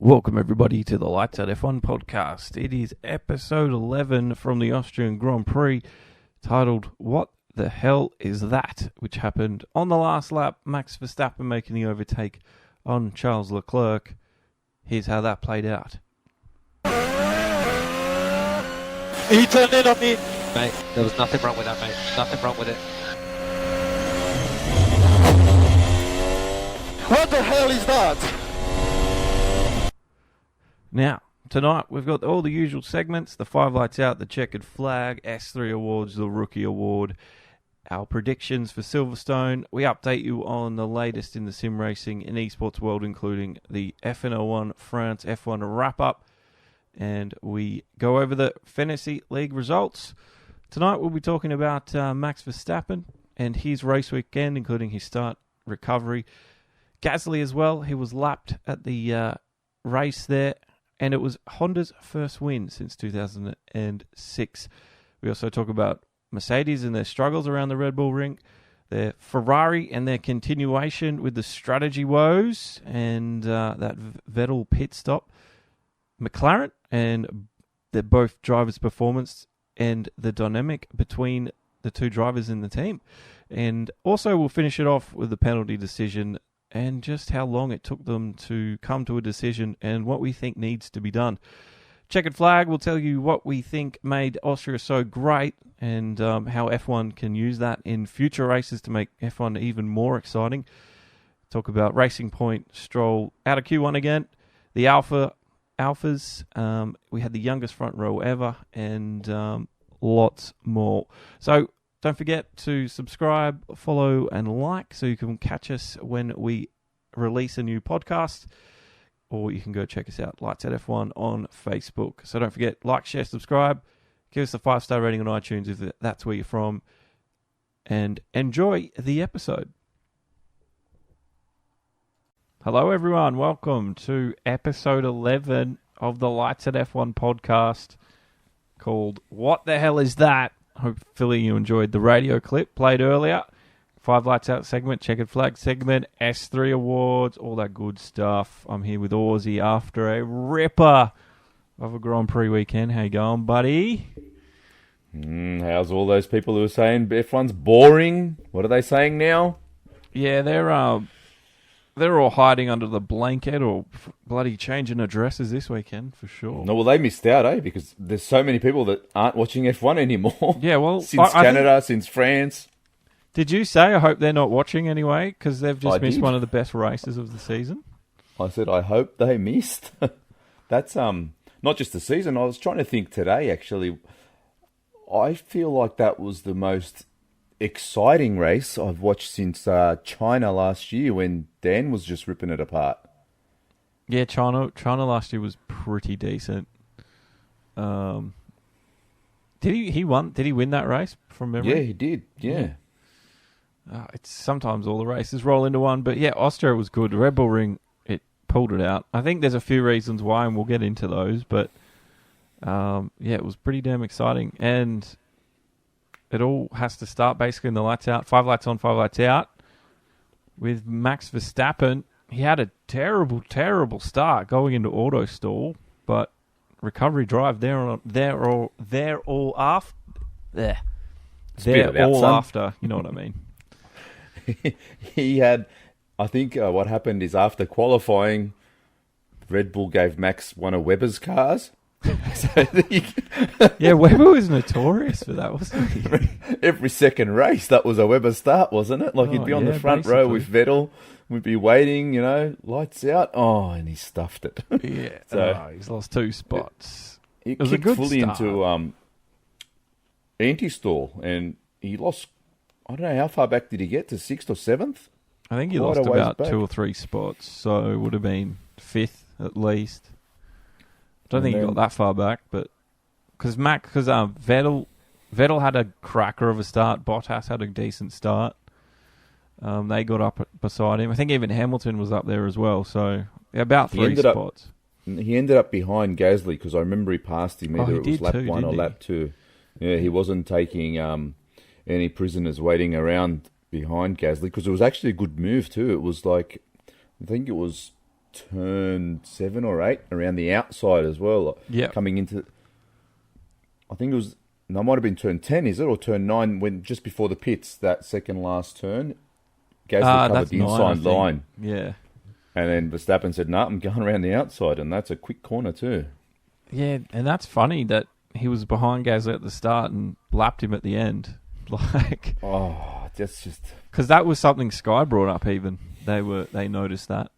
Welcome everybody to the Lights Out F1 podcast. It is episode 11 from the Austrian Grand Prix, titled What the Hell Is That?, which happened on the last lap, Max Verstappen making the overtake on Charles Leclerc. Here's how that played out. He turned in on me. Mate, there was nothing wrong with that, mate. Nothing wrong with it. What the hell is that? Now, tonight we've got all the usual segments, the 5 lights out, the checkered flag, S3 awards, the rookie award, our predictions for Silverstone. We update you on the latest in the sim racing and esports world, including the FN01 France F1 wrap-up, and we go over the Fantasy League results. Tonight we'll be talking about Max Verstappen and his race weekend, including his start, recovery. Gasly as well, he was lapped at the race there, and it was Honda's first win since 2006. We also talk about Mercedes and their struggles around the RedBull Ring, their Ferrari and their continuation with the strategy woes, and that Vettel pit stop. McLaren and they're both drivers' performance and the dynamic between the two drivers in the team. And also we'll finish it off with the penalty decision and just how long it took them to come to a decision and what we think needs to be done. Checkered flag will tell you what we think made Austria so great and how F1 can use that in future races to make F1 even more exciting. Talk about Racing Point, Stroll out of Q1 again. The Alphas, we had the youngest front row ever, and lots more. So don't forget to subscribe, follow, and like so you can catch us when we release a new podcast. Or you can go check us out, Lights Out F1 on Facebook. So don't forget, like, share, subscribe. Give us a 5-star rating on iTunes if that's where you're from. And enjoy the episode. Hello, everyone. Welcome to episode 11 of the Lights Out F1 podcast called What the Hell Is That? Hopefully you enjoyed the radio clip played earlier. 5 lights out segment, checkered flag segment, S3 awards, all that good stuff. I'm here with Aussie after a ripper of a Grand Prix weekend. How you going, buddy? How's all those people who are saying F1's boring? What are they saying now? Yeah, they're all hiding under the blanket or bloody changing addresses this weekend for sure. No, well, they missed out, because there's so many people that aren't watching F1 anymore. Yeah, well, since Canada, since France. Did you say, I hope they're not watching anyway, because they've just missed did. one of the best races of the season? I said, I hope they missed. That's not just the season. I was trying to think today, actually. I feel like that was the most exciting race I've watched since China last year when Dan was just ripping it apart. Yeah, China last year was pretty decent. Did he win that race from memory? Yeah, he did. Yeah. It's sometimes all the races roll into one, but yeah, Austria was good. RedBull Ring, it pulled it out. I think there's a few reasons why, and we'll get into those, but yeah, it was pretty damn exciting, and it all has to start basically in the lights out, 5 lights on, 5 lights out, with Max Verstappen. He had a terrible, terrible start going into auto stall, but recovery drive, they're all after, you know what I mean. He had, I think what happened is after qualifying, Red Bull gave Max one of Webber's cars. Yeah, Webber was notorious for that, wasn't he? Every second race, that was a Webber start, wasn't it? Like he'd be on the front row with Vettel, we'd be waiting, lights out. Oh, and he stuffed it. Yeah, so he's lost 2 spots. He it was kicked a good fully start. into anti-stall, and he lost. I don't know how far back did he get, to 6th or 7th? I think he Quite lost a ways about back. 2 or 3 spots, so it would have been 5th at least. I don't think he got that far back, but because Vettel had a cracker of a start, Bottas had a decent start. They got up beside him. I think even Hamilton was up there as well, so about 3 spots. He ended up behind Gasly because I remember he passed him. Either it was lap 1 or lap 2. Yeah, he wasn't taking any prisoners waiting around behind Gasly because it was actually a good move too. It was like, I think it was turn 7 or 8 around the outside as well. Yeah. Coming into, I think it was, no, it might have been turn 10, is it? Or turn 9, when just before the pits, that second last turn. Gasly covered the inside line. Yeah. And then Verstappen said, "No, I'm going around the outside," and that's a quick corner too. Yeah, and that's funny that he was behind Gasly at the start and lapped him at the end. Like, oh, that's just, because that was something Sky brought up. Even they noticed that.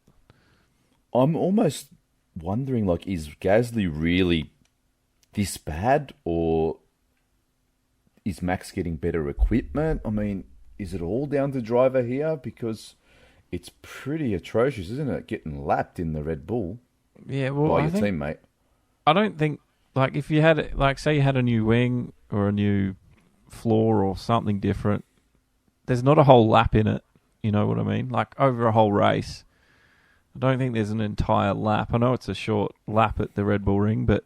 I'm almost wondering, like, is Gasly really this bad, or is Max getting better equipment? I mean, is it all down to driver here? Because it's pretty atrocious, isn't it? Getting lapped in the Red Bull Yeah, well, by your teammate. I don't think, like, if you had, like, say you had a new wing or a new floor or something different, there's not a whole lap in it. You know what I mean? Like, over a whole race, I don't think there's an entire lap. I know it's a short lap at the Red Bull Ring, but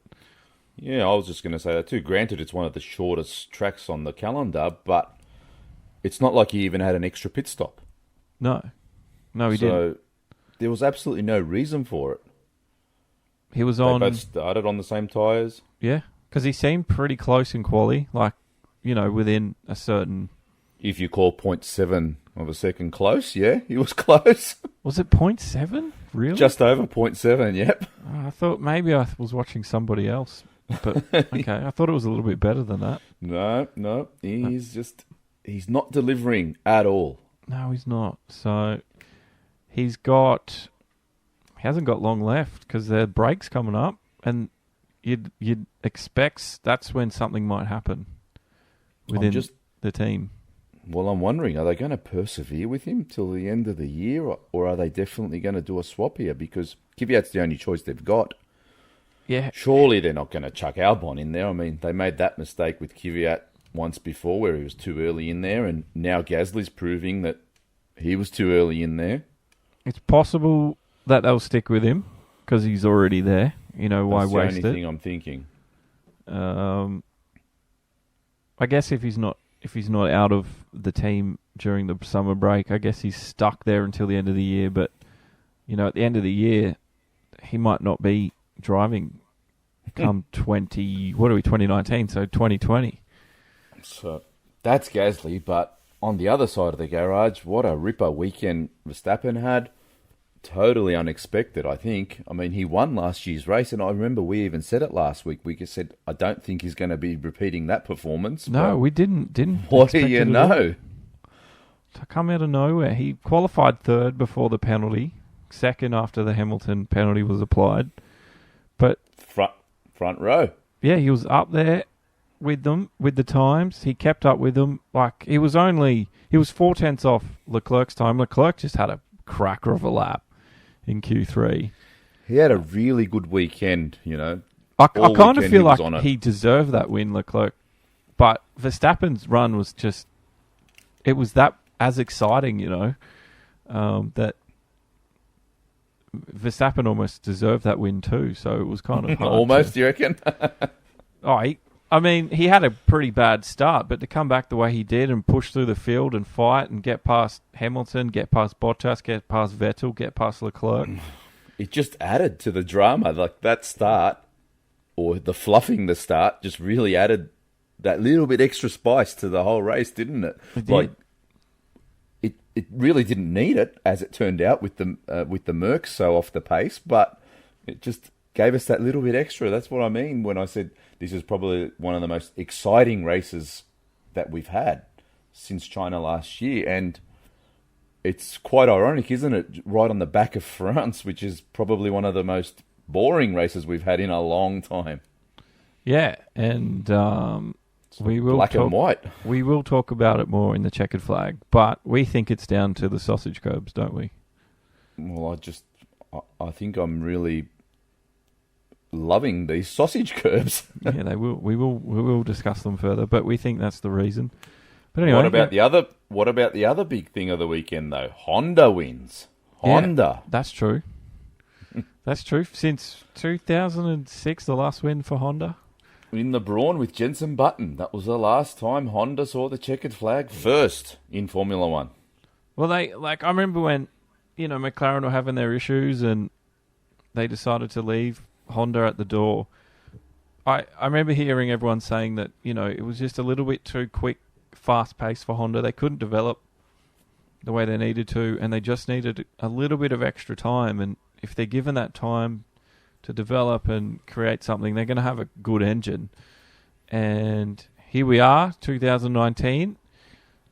Yeah, I was just going to say that too. Granted, it's one of the shortest tracks on the calendar, but it's not like he even had an extra pit stop. no, he didn't. So there was absolutely no reason for it. He was They on, both started on the same tyres. yeah, because he seemed pretty close in quali, like, you know, within a certain. If you call 0.7 of a second close, yeah, he was close. Was it 0.7? Really? Just over 0.7, yep. I thought maybe I was watching somebody else, but okay, I thought it was a little bit better than that. No, he's not delivering at all. No, he's not. So he hasn't got long left because their break's coming up, and you'd expect that's when something might happen within the team. Well, I'm wondering, are they going to persevere with him till the end of the year, or are they definitely going to do a swap here? Because Kvyat's the only choice they've got. Yeah. Surely they're not going to chuck Albon in there. I mean, they made that mistake with Kvyat once before where he was too early in there, and now Gasly's proving that he was too early in there. It's possible that they'll stick with him because he's already there. You know, why That's waste the it? only thing I'm thinking. I guess if he's not out of the team during the summer break, I guess he's stuck there until the end of the year. But, you know, at the end of the year, he might not be driving come 2019, so 2020. So that's Gasly, but on the other side of the garage, what a ripper weekend Verstappen had. Totally unexpected, I think. I mean, he won last year's race, and I remember we even said it last week. We just said, I don't think he's going to be repeating that performance. No, we didn't. What do you know? To come out of nowhere. He qualified third before the penalty, second after the Hamilton penalty was applied. But front row. Yeah, he was up there with them, with the times. He kept up with them. Like, he was 4/10 off Leclerc's time. Leclerc just had a cracker of a lap in Q3. He had a really good weekend, you know. I kind of feel like he deserved that win, Leclerc. But Verstappen's run was just, it was that as exciting, you know, that Verstappen almost deserved that win too. So it was kind of hard. Almost, you reckon? I mean, he had a pretty bad start, but to come back the way he did and push through the field and fight and get past Hamilton, get past Bottas, get past Vettel, get past Leclerc. It just added to the drama. Like, that start, or the fluffing the start, just really added that little bit extra spice to the whole race, didn't it? It did. Like, it really didn't need it, as it turned out, with the Mercs so off the pace, but it just gave us that little bit extra. That's what I mean when I said this is probably one of the most exciting races that we've had since China last year. And it's quite ironic, isn't it? Right on the back of France, which is probably one of the most boring races we've had in a long time. Yeah, and we will black and white. We will talk about it more in the checkered flag, but we think it's down to the sausage curbs, don't we? Well, I think I'm really loving these sausage curbs. Yeah, they will. We will discuss them further, but we think that's the reason. But anyway, What about the other big thing of the weekend though? Honda wins. Honda. Yeah, that's true. That's true. Since 2006, the last win for Honda. In the Brawn with Jenson Button. That was the last time Honda saw the checkered flag first in Formula One. Well, I remember when, you know, McLaren were having their issues and they decided to leave Honda at the door. I remember hearing everyone saying that, it was just a little bit too quick, fast-paced for Honda. They couldn't develop the way they needed to, and they just needed a little bit of extra time. And if they're given that time to develop and create something, they're going to have a good engine. And here we are, 2019,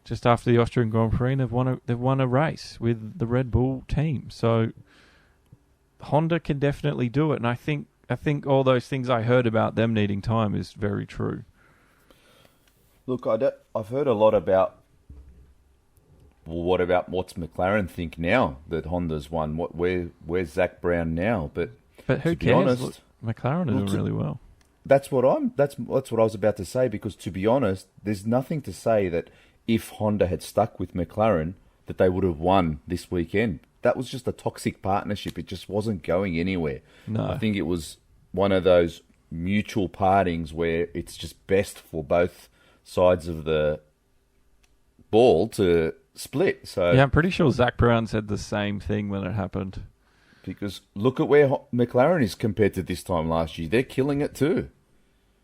just after the Austrian Grand Prix, and they've won a race with the Red Bull team. So Honda can definitely do it, and I think all those things I heard about them needing time is very true. Look, I've heard a lot about. Well, what about what's McLaren think now that Honda's won? Where's Zach Brown now? But who to be cares? honest, McLaren are doing really well. That's what I was about to say. Because to be honest, there's nothing to say that if Honda had stuck with McLaren, that they would have won this weekend. That was just a toxic partnership. It just wasn't going anywhere. No. I think it was one of those mutual partings where it's just best for both sides of the ball to split. So yeah, I'm pretty sure Zach Brown said the same thing when it happened. Because look at where McLaren is compared to this time last year. They're killing it too.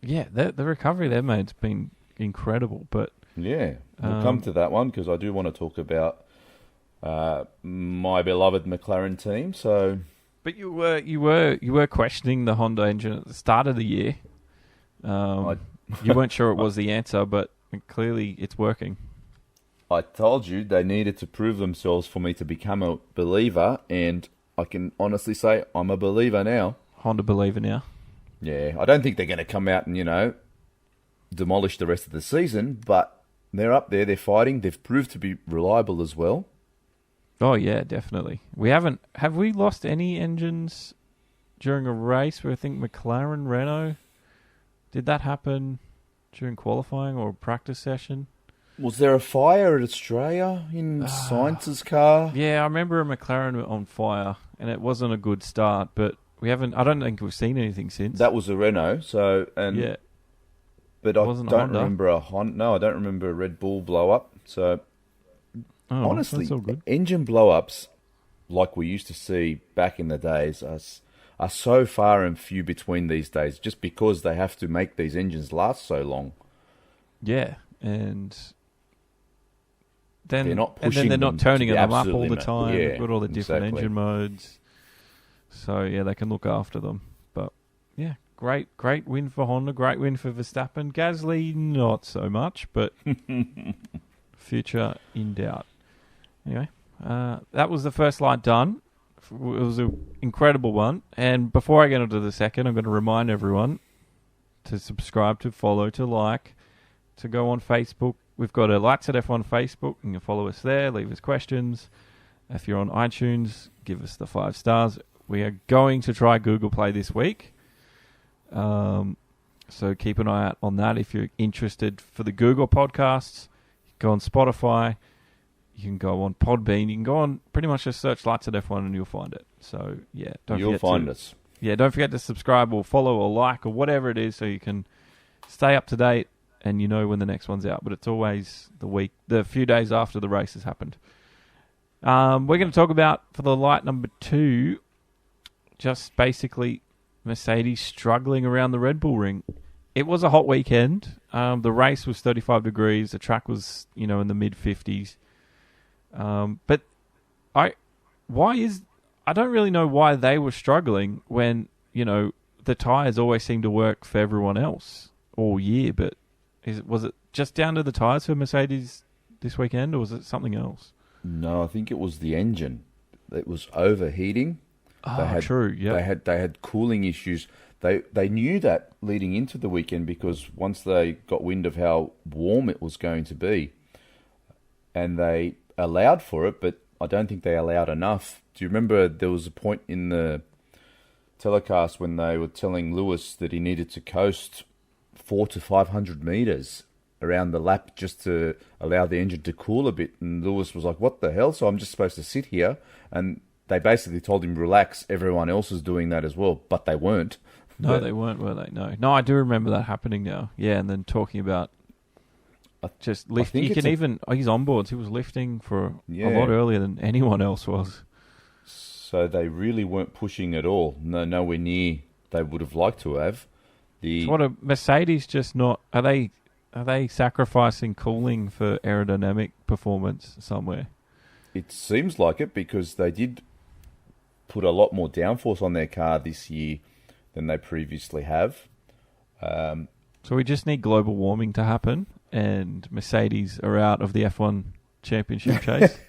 Yeah, the recovery they've made's been incredible. But yeah, we'll come to that one because I do want to talk about my beloved McLaren team. So, but you were questioning the Honda engine at the start of the year. You weren't sure it was the answer, but clearly it's working. I told you they needed to prove themselves for me to become a believer, and I can honestly say I'm a believer now. Honda believer now. Yeah, I don't think they're going to come out and, demolish the rest of the season, but they're up there, they're fighting, they've proved to be reliable as well. Oh, yeah, definitely. Have we lost any engines during a race where I think McLaren, Renault, did that happen during qualifying or practice session? Was there a fire at Australia in Sainz's car? Yeah, I remember a McLaren on fire, and it wasn't a good start, but I don't think we've seen anything since. That was a Renault, yeah. But I don't remember a Honda. No, I don't remember a Red Bull blow up. So honestly, that's all good. Engine blow ups, like we used to see back in the days, are so far and few between these days, just because they have to make these engines last so long. Yeah, and then they're not turning them up all the limit. time. Yeah, They've got all the different exactly. engine modes. So, yeah, they can look after them. But, yeah, great win for Honda. Great win for Verstappen. Gasly, not so much, but future in doubt. Anyway, that was the first light done. It was an incredible one. And before I get into the second, I'm going to remind everyone to subscribe, to follow, to like, to go on Facebook. We've got a Lights at F1 Facebook. You can follow us there, leave us questions. If you're on iTunes, give us the 5 stars. We are going to try Google Play this week. So keep an eye out on that. If you're interested for the Google podcasts, go on Spotify. You can go on Podbean. You can go on pretty much just search Lights at F1 and you'll find it. So, yeah. You'll find us. Yeah, don't forget to subscribe or follow or like or whatever it is so you can stay up to date and you know when the next one's out. But it's always the few days after the race has happened. We're going to talk about, for the light number 2, just basically Mercedes struggling around the Red Bull Ring. It was a hot weekend. The race was 35 degrees. The track was, in the mid-50s. But I don't really know why they were struggling when, the tyres always seem to work for everyone else all year. But was it just down to the tyres for Mercedes this weekend, or was it something else? No, I think it was the engine. It was overheating. True. Yeah, they had cooling issues. They knew that leading into the weekend because once they got wind of how warm it was going to be, and they allowed for it, but I don't think they allowed enough. Do you remember there was a point in the telecast when they were telling Lewis that he needed to coast 400 to 500 meters around the lap just to allow the engine to cool a bit? And Lewis was like, "What the hell? So I'm just supposed to sit here?" And they basically told him, "Relax, everyone else is doing that as well," but they weren't. No, they weren't, were they? No, I do remember that happening now. Yeah, and then talking about just lift. You can even his onboards. He was lifting for a lot earlier than anyone else was. So they really weren't pushing at all. Nowhere near they would have liked to have. What are Mercedes just not? Are they sacrificing cooling for aerodynamic performance somewhere? It seems like it because they did put a lot more downforce on their car this year than they previously have. So we just need global warming to happen, and Mercedes are out of the F1 championship chase.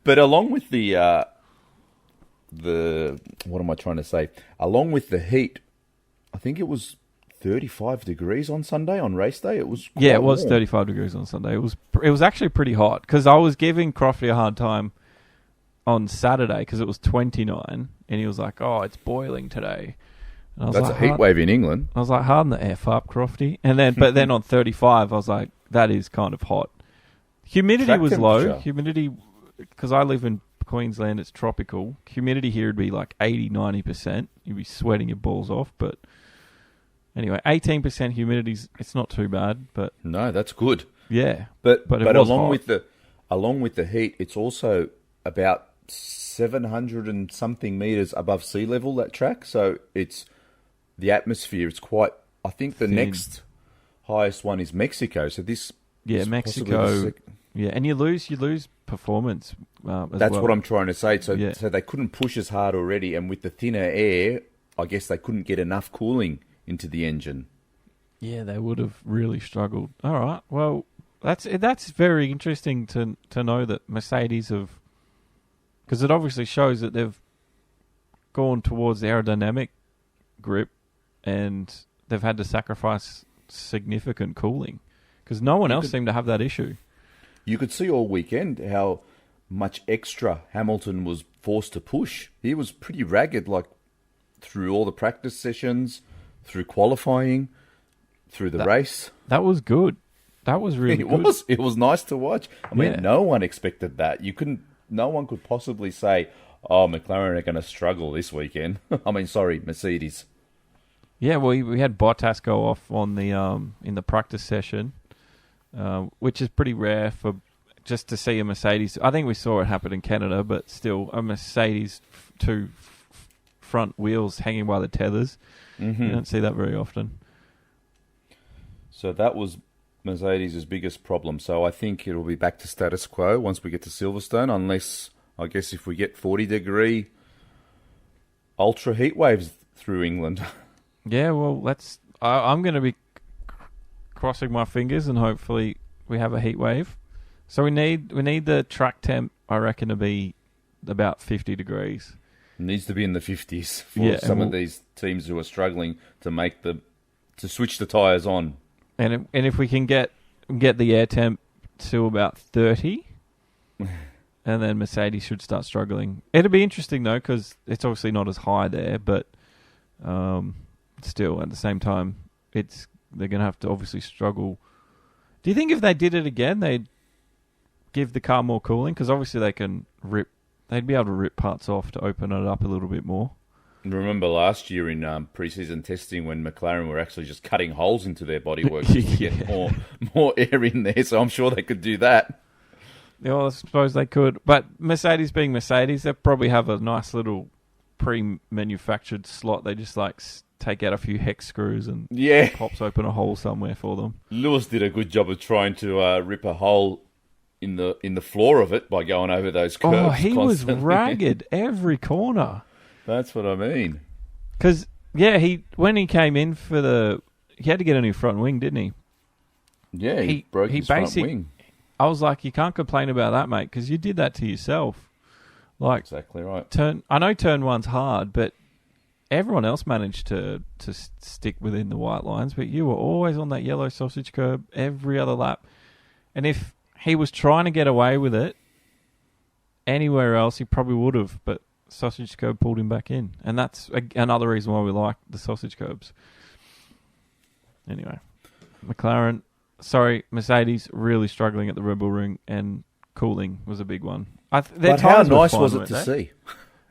But along with the what am I trying to say? Along with the heat, I think it was 35 degrees on Sunday on race day. It was it was warm. 35 degrees on Sunday. It was actually pretty hot because I was giving Crofty a hard time on Saturday because it was 29, and he was like, "Oh, it's boiling today." And I was That's like, a heat wave in England. I was like, "Harden the F up, Crofty." And then, but then on 35, I was like, "That is kind of hot." Humidity Track was low. temperature. Humidity, because I live in Queensland, it's tropical. Humidity here would be like 80-90%. You'd be sweating your balls off. But anyway, 18% humidity, it's not too bad. But No, that's good. yeah, But it was along hot. with the heat, it's also about 700 and something meters above sea level, that track. So it's the atmosphere. It's quite. I think the Thin. next highest one is Mexico. So this. Yeah, is Mexico. possibly the Yeah, and you lose performance. As That's well. what I'm trying to say. So, Yeah. so they couldn't push as hard already, and with the thinner air, I guess they couldn't get enough cooling into the engine. Yeah, they would have really struggled. All right, well, that's very interesting to know that Mercedes have, because it obviously shows that they've gone towards the aerodynamic grip, and they've had to sacrifice significant cooling because no one else seemed to have that issue. You could see all weekend how much extra Hamilton was forced to push. He was pretty ragged, like through all the practice sessions, through qualifying, through the race. That was good. That was really good. It was nice to watch. I mean, Yeah. no one expected that. No one could possibly say, "Oh, McLaren are going to struggle this weekend." I mean, sorry, Mercedes. Yeah, well, we had Bottas go off on the in the practice session, which is pretty rare for just to see a Mercedes. I think we saw it happen in Canada, but still, a Mercedes two front wheels hanging by the tethers. Mm-hmm. You don't see that very often. So that was Mercedes' biggest problem. So I think it'll be back to status quo once we get to Silverstone, unless, I guess, if we get 40-degree ultra heat waves through England. Yeah, well, I'm going to be crossing my fingers, and hopefully we have a heat wave. So we need the track temp, I reckon, to be about 50 degrees. It needs to be in the 50s for some of these teams who are struggling to switch the tyres on. And if we can get the air temp to about 30, and then Mercedes should start struggling. It'll be interesting though, because it's obviously not as high there, but still at the same time, they're going to have to obviously struggle. Do you think if they did it again, they'd give the car more cooling? Because obviously they'd be able to rip parts off to open it up a little bit more. Remember last year in pre-season testing when McLaren were actually just cutting holes into their bodywork to get more air in there, so I'm sure they could do that. Yeah, well, I suppose they could. But Mercedes being Mercedes, they probably have a nice little pre-manufactured slot. They just take out a few hex screws and pops open a hole somewhere for them. Lewis did a good job of trying to rip a hole in the floor of it by going over those curves. Oh, he was constantly. ragged every corner. That's what I mean. Because, when he came in he had to get a new front wing, didn't he? Yeah, he broke his front wing. I was like, you can't complain about that, mate, because you did that to yourself. Like, exactly right. I know turn one's hard, but everyone else managed to stick within the white lines, but you were always on that yellow sausage curb every other lap. And if he was trying to get away with it anywhere else, he probably would have, but sausage curb pulled him back in. And that's another reason why we like the sausage curbs. Anyway, Mercedes really struggling at the RedBull Ring, and cooling was a big one. But how nice was it to see?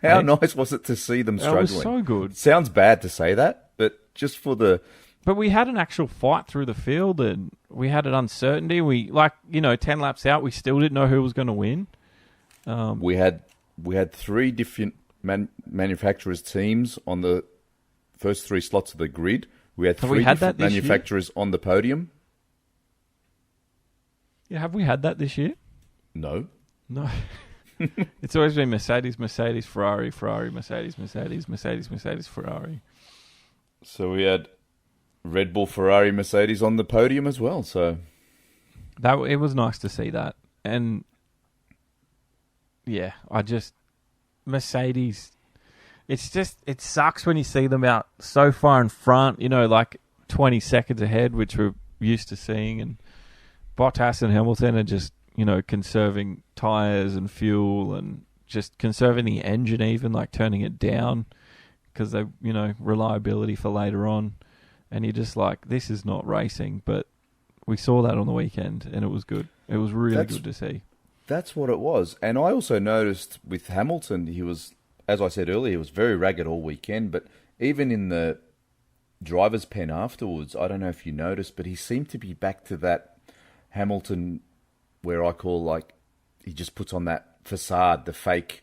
How nice was it to see them struggling? It was so good. It sounds bad to say that, but just for the... But we had an actual fight through the field, and we had an uncertainty. 10 laps out, we still didn't know who was going to win. We had three different manufacturers' teams on the first 3 slots of the grid. We had Have 3 we had different that this year? manufacturers on the podium. Yeah, have we had that this year? No. No. It's always been Mercedes, Mercedes, Ferrari, Ferrari, Mercedes, Mercedes, Mercedes, Mercedes, Ferrari. So we had Red Bull, Ferrari, Mercedes on the podium as well. So It was nice to see that. And yeah, Mercedes, it sucks when you see them out so far in front, like 20 seconds ahead, which we're used to seeing. And Bottas and Hamilton are just, conserving tyres and fuel and just conserving the engine even, like turning it down because they, reliability for later on. And you're just like, this is not racing. But we saw that on the weekend and it was good. It was really good to see. That's what it was. And I also noticed with Hamilton, he was, as I said earlier, he was very ragged all weekend. But even in the driver's pen afterwards, I don't know if you noticed, but he seemed to be back to that Hamilton where I call, like, he just puts on that facade, the fake,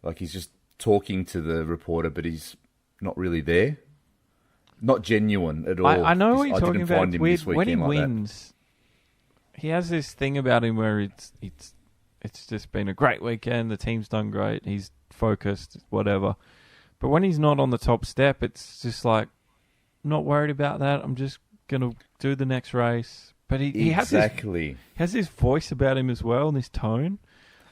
like he's just talking to the reporter, but he's not really there. Not genuine at all. I know what you're I talking didn't about. find him this When he weekend like wins, he has this thing about him where it's just been a great weekend. The team's done great. He's focused, whatever. But when he's not on the top step, it's just like, not worried about that. I'm just going to do the next race. But he has this voice about him as well, and this tone.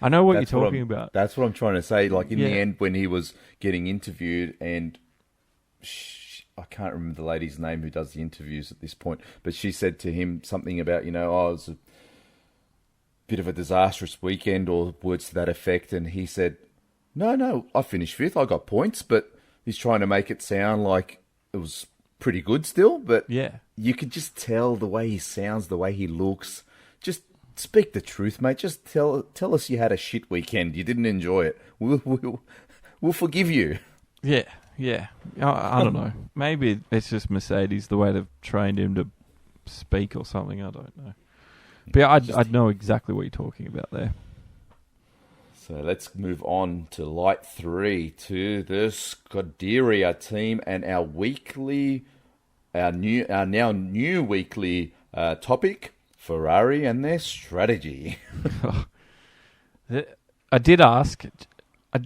I know what you're talking about. That's what I'm trying to say. Like in the end, when he was getting interviewed, and I can't remember the lady's name who does the interviews at this point, but she said to him something about, it was a bit of a disastrous weekend or words to that effect. And he said, no, I finished 5th. I got points, but he's trying to make it sound like it was pretty good still. But yeah, you could just tell the way he sounds, the way he looks. Just speak the truth, mate. Just tell us you had a shit weekend. You didn't enjoy it. We'll forgive you. Yeah. I don't know. Maybe it's just Mercedes, the way they've trained him to speak or something. I don't know. But yeah, I'd know exactly what you're talking about there. So let's move on to Light 3, to the Scuderia team and our now new weekly topic, Ferrari and their strategy. I did ask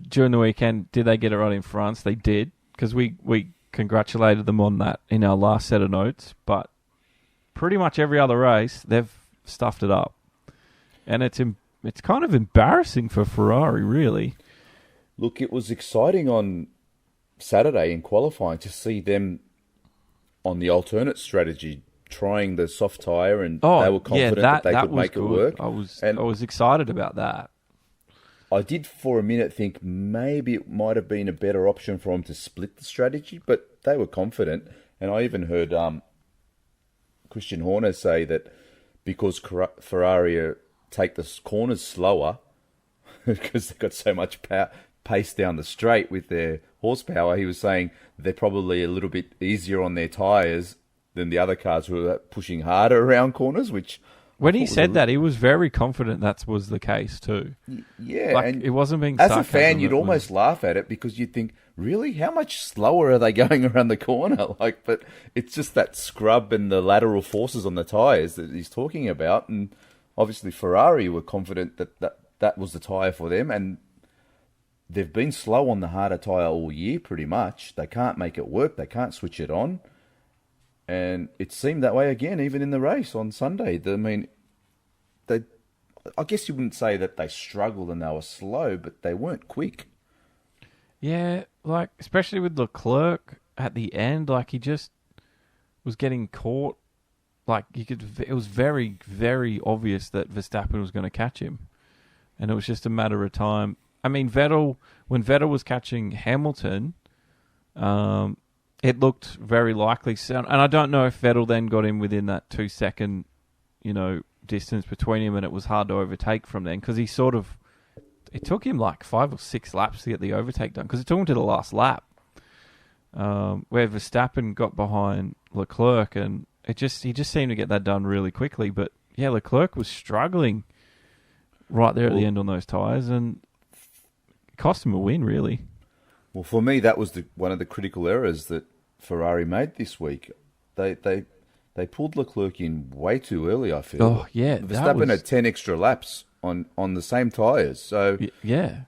during the weekend, did they get it right in France? They did, because we congratulated them on that in our last set of notes. But pretty much every other race, they've stuffed it up. And it's kind of embarrassing for Ferrari, really. Look, it was exciting on Saturday in qualifying to see them on the alternate strategy, trying the soft tyre, and they were confident that they could make it work. I was excited about that. I did for a minute think maybe it might have been a better option for them to split the strategy, but they were confident. And I even heard Christian Horner say that because Ferrari take the corners slower because they've got so much pace down the straight with their horsepower, he was saying they're probably a little bit easier on their tyres than the other cars who are pushing harder around corners, which... When he said that, he was very confident that was the case too. Yeah. Like, and it wasn't being as sarcasm. a fan, you'd almost laugh at it because you'd think, really? How much slower are they going around the corner? But it's just that scrub and the lateral forces on the tyres that he's talking about. And obviously Ferrari were confident that was the tyre for them. And they've been slow on the harder tyre all year, pretty much. They can't make it work. They can't switch it on. And it seemed that way again, even in the race on Sunday. I guess you wouldn't say that they struggled and they were slow, but they weren't quick. Yeah, like, especially with Leclerc at the end, like, he just was getting caught. Like, it was very, very obvious that Verstappen was going to catch him. And it was just a matter of time. I mean, when Vettel was catching Hamilton, it looked very likely. And I don't know if Vettel then got him within that 2 second, distance between him, and it was hard to overtake from then, because it took him like 5 or 6 laps to get the overtake done, because it took him to the last lap, where Verstappen got behind Leclerc, and he just seemed to get that done really quickly. But yeah, Leclerc was struggling right there at the end on those tyres, and it cost him a win, really. Well, for me, that was one of the critical errors that Ferrari made this week. They pulled Leclerc in way too early, I feel. Oh, yeah. Verstappen had 10 extra laps on the same tyres. So yeah.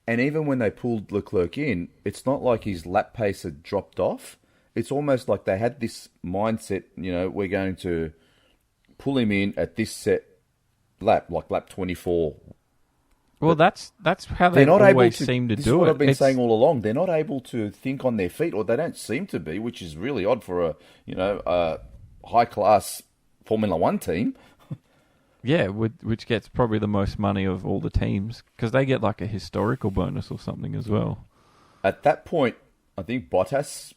And even when they pulled Leclerc in, it's not like his lap pace had dropped off. It's almost like they had this mindset, we're going to pull him in at this set lap, like lap 24. Well, that's how they always seem to do it. This is what I've been saying all along. They're not able to think on their feet, or they don't seem to be, which is really odd for a high-class Formula One team. Yeah, which gets probably the most money of all the teams, because they get like a historical bonus or something as well. At that point, I think Bottas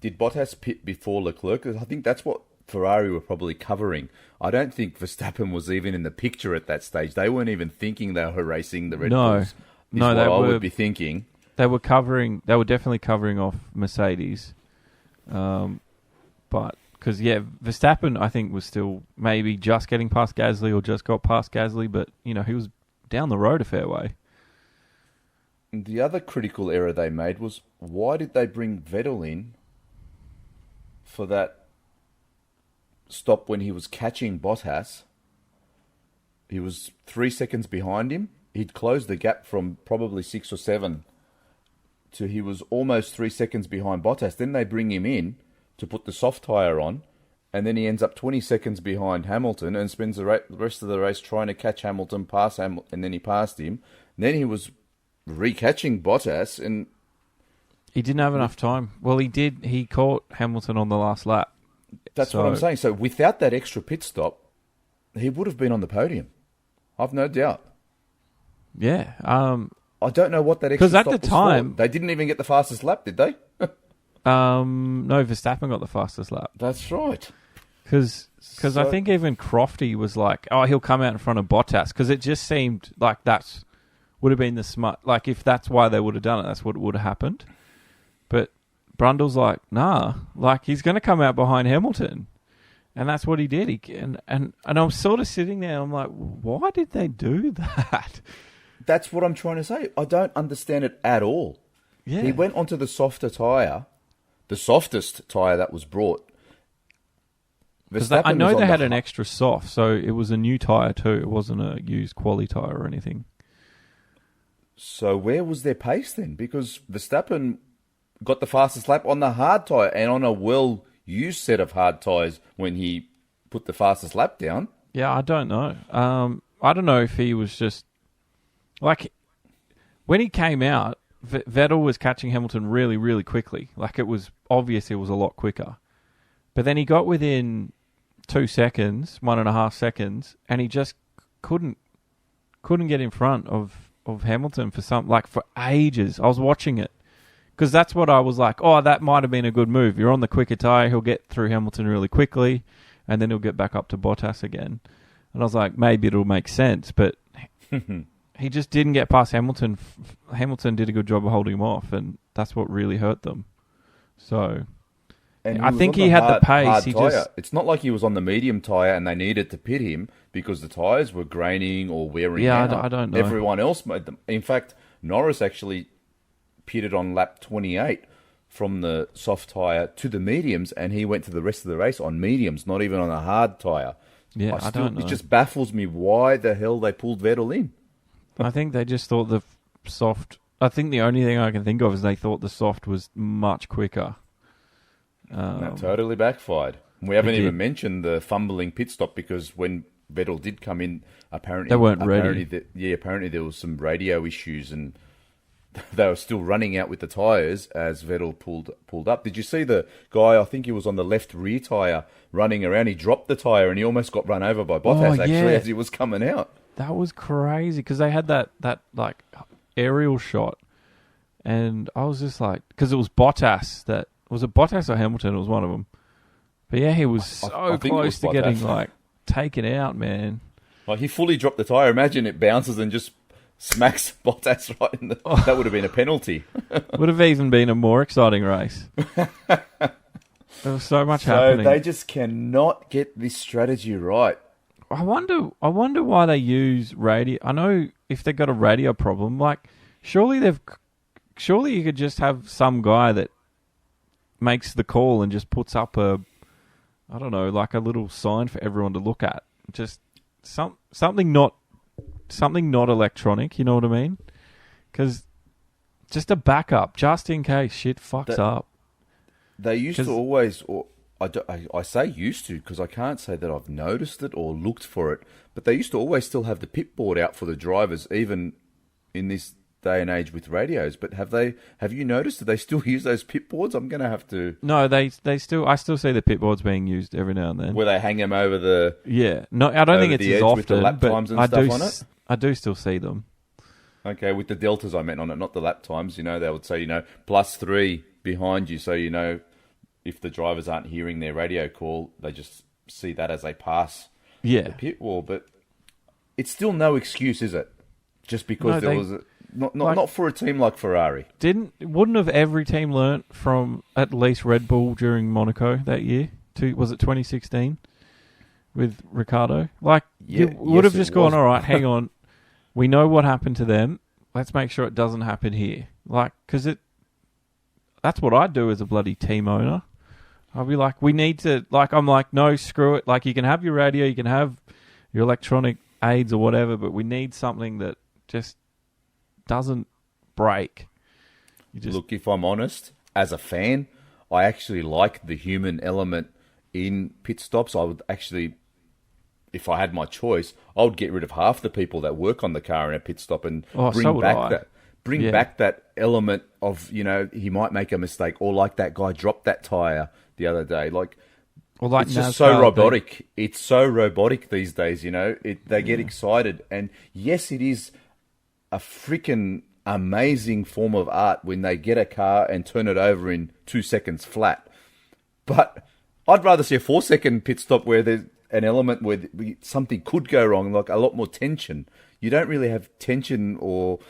pit before Leclerc? Because I think that's what Ferrari were probably covering. I don't think Verstappen was even in the picture at that stage. They weren't even thinking they were racing the Red Bulls. I would be thinking. They were definitely covering off Mercedes. But, because, Verstappen, I think, was still maybe just getting past Gasly or just got past Gasly, but, he was down the road a fair way. The other critical error they made was, why did they bring Vettel in for that stop when he was catching Bottas? He was 3 seconds behind him. He'd closed the gap from probably 6 or 7 to he was almost 3 seconds behind Bottas. Then they bring him in to put the soft tyre on, and then he ends up 20 seconds behind Hamilton and spends the rest of the race trying to catch Hamilton, and then he passed him. And then he was recatching Bottas, and he didn't have enough time. Well, he did. He caught Hamilton on the last lap. That's what I'm saying. So without that extra pit stop, he would have been on the podium. I've no doubt. Yeah. I don't know what that extra stop was at the time for. They didn't even get the fastest lap, did they? No, Verstappen got the fastest lap. That's right. Because I think even Crofty was like, he'll come out in front of Bottas, because it just seemed like that would have been the smart. Like, if that's why they would have done it, that's what would have happened. But Brundle's like, nah, like, he's going to come out behind Hamilton. And that's what he did. And I'm sort of sitting there, I'm like, why did they do that? That's what I'm trying to say. I don't understand it at all. Yeah. He went onto the softer tyre, the softest tyre that was brought. I know they had an extra soft, so it was a new tyre too. It wasn't a used quali tyre or anything. So where was their pace then? Because Verstappen got the fastest lap on the hard tyre and on a well-used set of hard tyres when he put the fastest lap down. Yeah, I don't know. I don't know if he was just... Like, when he came out, Vettel was catching Hamilton really, really quickly. Like, it was obvious it was a lot quicker. But then he got within 2 seconds, 1.5 seconds, and he just couldn't get in front of Hamilton for ages. I was watching it. Because that's what I was like, that might have been a good move. You're on the quicker tyre, he'll get through Hamilton really quickly, and then he'll get back up to Bottas again. And I was like, maybe it'll make sense, but he just didn't get past Hamilton. Hamilton did a good job of holding him off, and that's what really hurt them. So, I think he had the pace. It's not like he was on the medium tyre and they needed to pit him because the tyres were graining or wearing out. I don't know. Everyone else made them. In fact, Norris actually pitted on lap 28 from the soft tyre to the mediums, and he went to the rest of the race on mediums, not even on a hard tyre. Yeah, I don't know. It just baffles me why the hell they pulled Vettel in. I think they just thought the soft... I think the only thing I can think of is they thought the soft was much quicker. That totally backfired. We haven't even mentioned the fumbling pit stop, because when Vettel did come in, apparently they weren't ready. Apparently there was some radio issues, and they were still running out with the tyres as Vettel pulled up. Did you see the guy? I think he was on the left rear tyre running around. He dropped the tyre and he almost got run over by Bottas as he was coming out. That was crazy, because they had that like aerial shot, and I was just like, because it was Bottas that... Was it Bottas or Hamilton? It was one of them. But yeah, he was so close to getting like taken out, man. Like, he fully dropped the tyre. Imagine it bounces and just smacks Bottas right in the... That would have been a penalty. Would have even been a more exciting race. There was so much happening. So they just cannot get this strategy right. I wonder why they use radio. I know if they've got a radio problem, like, surely they've surely you could just have some guy that makes the call and just puts up a little sign for everyone to look at. Just something not electronic. You know what I mean? Because just a backup, just in case shit fucks up. They used to always, or I say used to because I can't say that I've noticed it or looked for it, but they used to always still have the pit board out for the drivers, even in this day and age with radios. But have you noticed that they still use those pit boards? I'm going to have to. No, I still see the pit boards being used every now and then. Where they hang them over the. Yeah, no, I don't think it's as often. With the lap times and stuff on it. I do still see them. Okay, with the deltas I meant on it, not the lap times. They would say +3 behind you, so if the drivers aren't hearing their radio call, they just see that as they pass the pit wall. But it's still no excuse, is it? Just because not for a team like Ferrari. Wouldn't have every team learnt from at least Red Bull during Monaco that year? Was it 2016 with Ricciardo? You would have just gone, all right, hang on. We know what happened to them. Let's make sure it doesn't happen here. Because that's what I'd do as a bloody team owner. I'd be like, we need to, I'm like, no, screw it. You can have your radio, you can have your electronic aids or whatever, but we need something that just doesn't break. Look, if I'm honest, as a fan, I actually like the human element in pit stops. I would actually, if I had my choice, I would get rid of half the people that work on the car in a pit stop and bring back that element of, he might make a mistake, or like that guy dropped that tyre the other day. It's just so robotic. It's so robotic these days, They get excited. And yes, it is a freaking amazing form of art when they get a car and turn it over in 2 seconds flat. But I'd rather see a 4-second pit stop where there's an element where something could go wrong, a lot more tension. You don't really have tension, or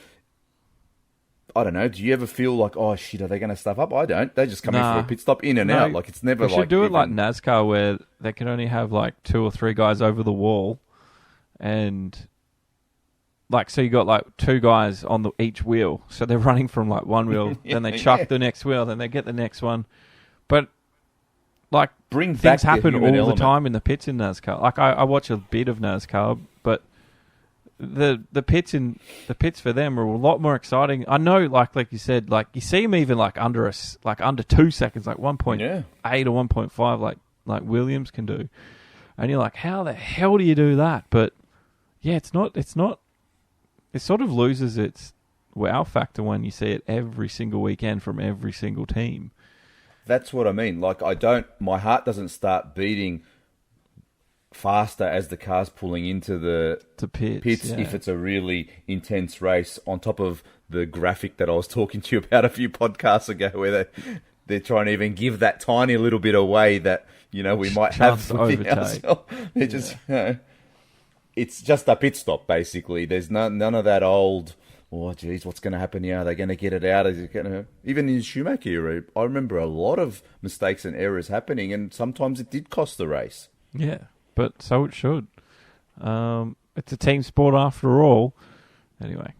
I don't know. Do you ever feel like, oh shit, are they going to stuff up? I don't. They just come in for a pit stop, in and out. It's never. They should do it like NASCAR, where they can only have 2 or 3 guys over the wall, and so you got 2 guys on each wheel, so they're running from one wheel, then they chuck the next wheel, then they get the next one, but. Bring things back happen all element. the time in the pits in NASCAR. I watch a bit of NASCAR, but the pits for them are a lot more exciting. I know, like you said, you see them even under 2 seconds, 1.8 or 1.5, like Williams can do, and you're like, how the hell do you do that? But yeah, it's not. It sort of loses its wow factor when you see it every single weekend from every single team. That's what I mean. My heart doesn't start beating faster as the car's pulling into the pits if it's a really intense race, on top of the graphic that I was talking to you about a few podcasts ago, where they're trying to even give that tiny little bit away that, we might have within ourselves. They're just, it's just a pit stop, basically. There's none of that old... Oh, geez, what's going to happen here? Are they going to get it out? Is it going to... Even in Schumacher era, I remember a lot of mistakes and errors happening, and sometimes it did cost the race. Yeah, but so it should. It's a team sport after all. Anyway,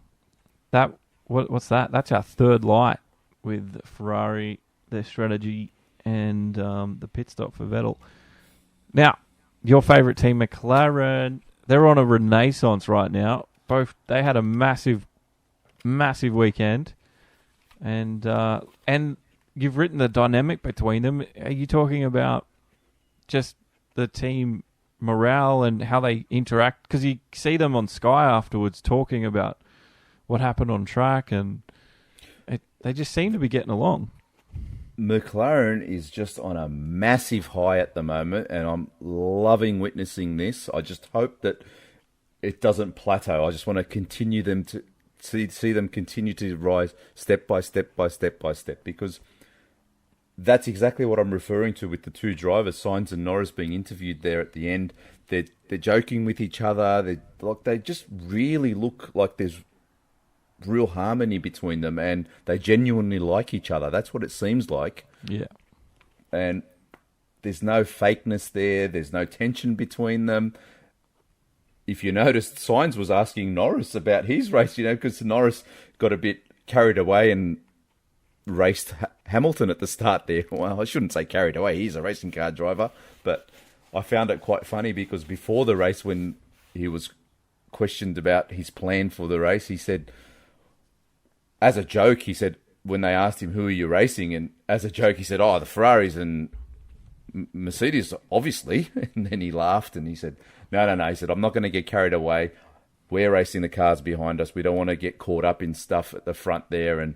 what's that? That's our third light with Ferrari, their strategy, and the pit stop for Vettel. Now, your favourite team, McLaren, they're on a renaissance right now. They had a massive weekend, and you've written the dynamic between them. Are you talking about just the team morale and how they interact? Because you see them on Sky afterwards talking about what happened on track, and they just seem to be getting along. McLaren is just on a massive high at the moment, and I'm loving witnessing this. I just hope that it doesn't plateau. I just want to continue them to see them continue to rise step by step by step by step, because that's exactly what I'm referring to with the 2 drivers, Sainz and Norris, being interviewed there at the end. They're joking with each other. They just really look like there's real harmony between them, and they genuinely like each other. That's what it seems like. Yeah. And there's no fakeness there. There's no tension between them. If you noticed, Sainz was asking Norris about his race, because Norris got a bit carried away and raced Hamilton at the start there. Well, I shouldn't say carried away. He's a racing car driver, but I found it quite funny because before the race, when he was questioned about his plan for the race, he said, as a joke, he said, when they asked him, who are you racing? And as a joke, he said, the Ferraris and Mercedes, obviously. And then he laughed and he said, no. He said, I'm not going to get carried away. We're racing the cars behind us. We don't want to get caught up in stuff at the front there. And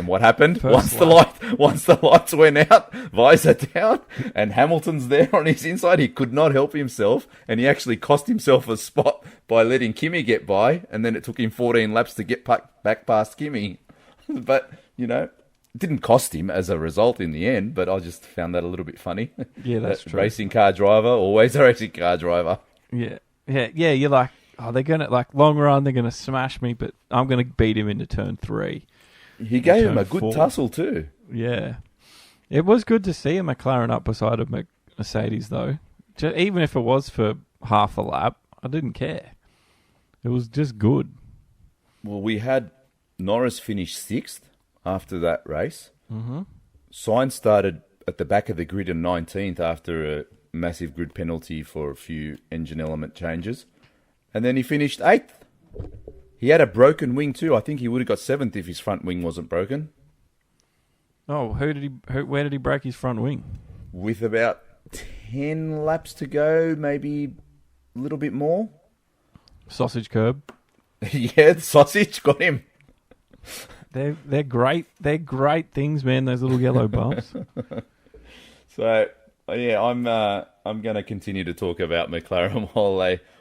what happened? Once the lights went out, visor down, and Hamilton's there on his inside, he could not help himself, and he actually cost himself a spot by letting Kimi get by, and then it took him 14 laps to get back past Kimi. But, it didn't cost him as a result in the end, but I just found that a little bit funny. Yeah, that's true. Racing car driver, always a racing car driver. Yeah. You're like, they're going to, long run, they're going to smash me, but I'm going to beat him into turn 3. He gave him a good tussle too. Yeah. It was good to see a McLaren up beside a Mercedes, though. Even if it was for half a lap, I didn't care. It was just good. Well, we had Norris finish 6th after that race. Mm-hmm. Sainz started at the back of the grid in 19th after a massive grid penalty for a few engine element changes. And then he finished 8th. He had a broken wing too. I think he would have got 7th if his front wing wasn't broken. Oh, where did he break his front wing? With about 10 laps to go, maybe a little bit more. Sausage curb. Yeah, the sausage got him. They're great. They're great things, man. Those little yellow bumps. So yeah, I'm going to continue to talk about McLaren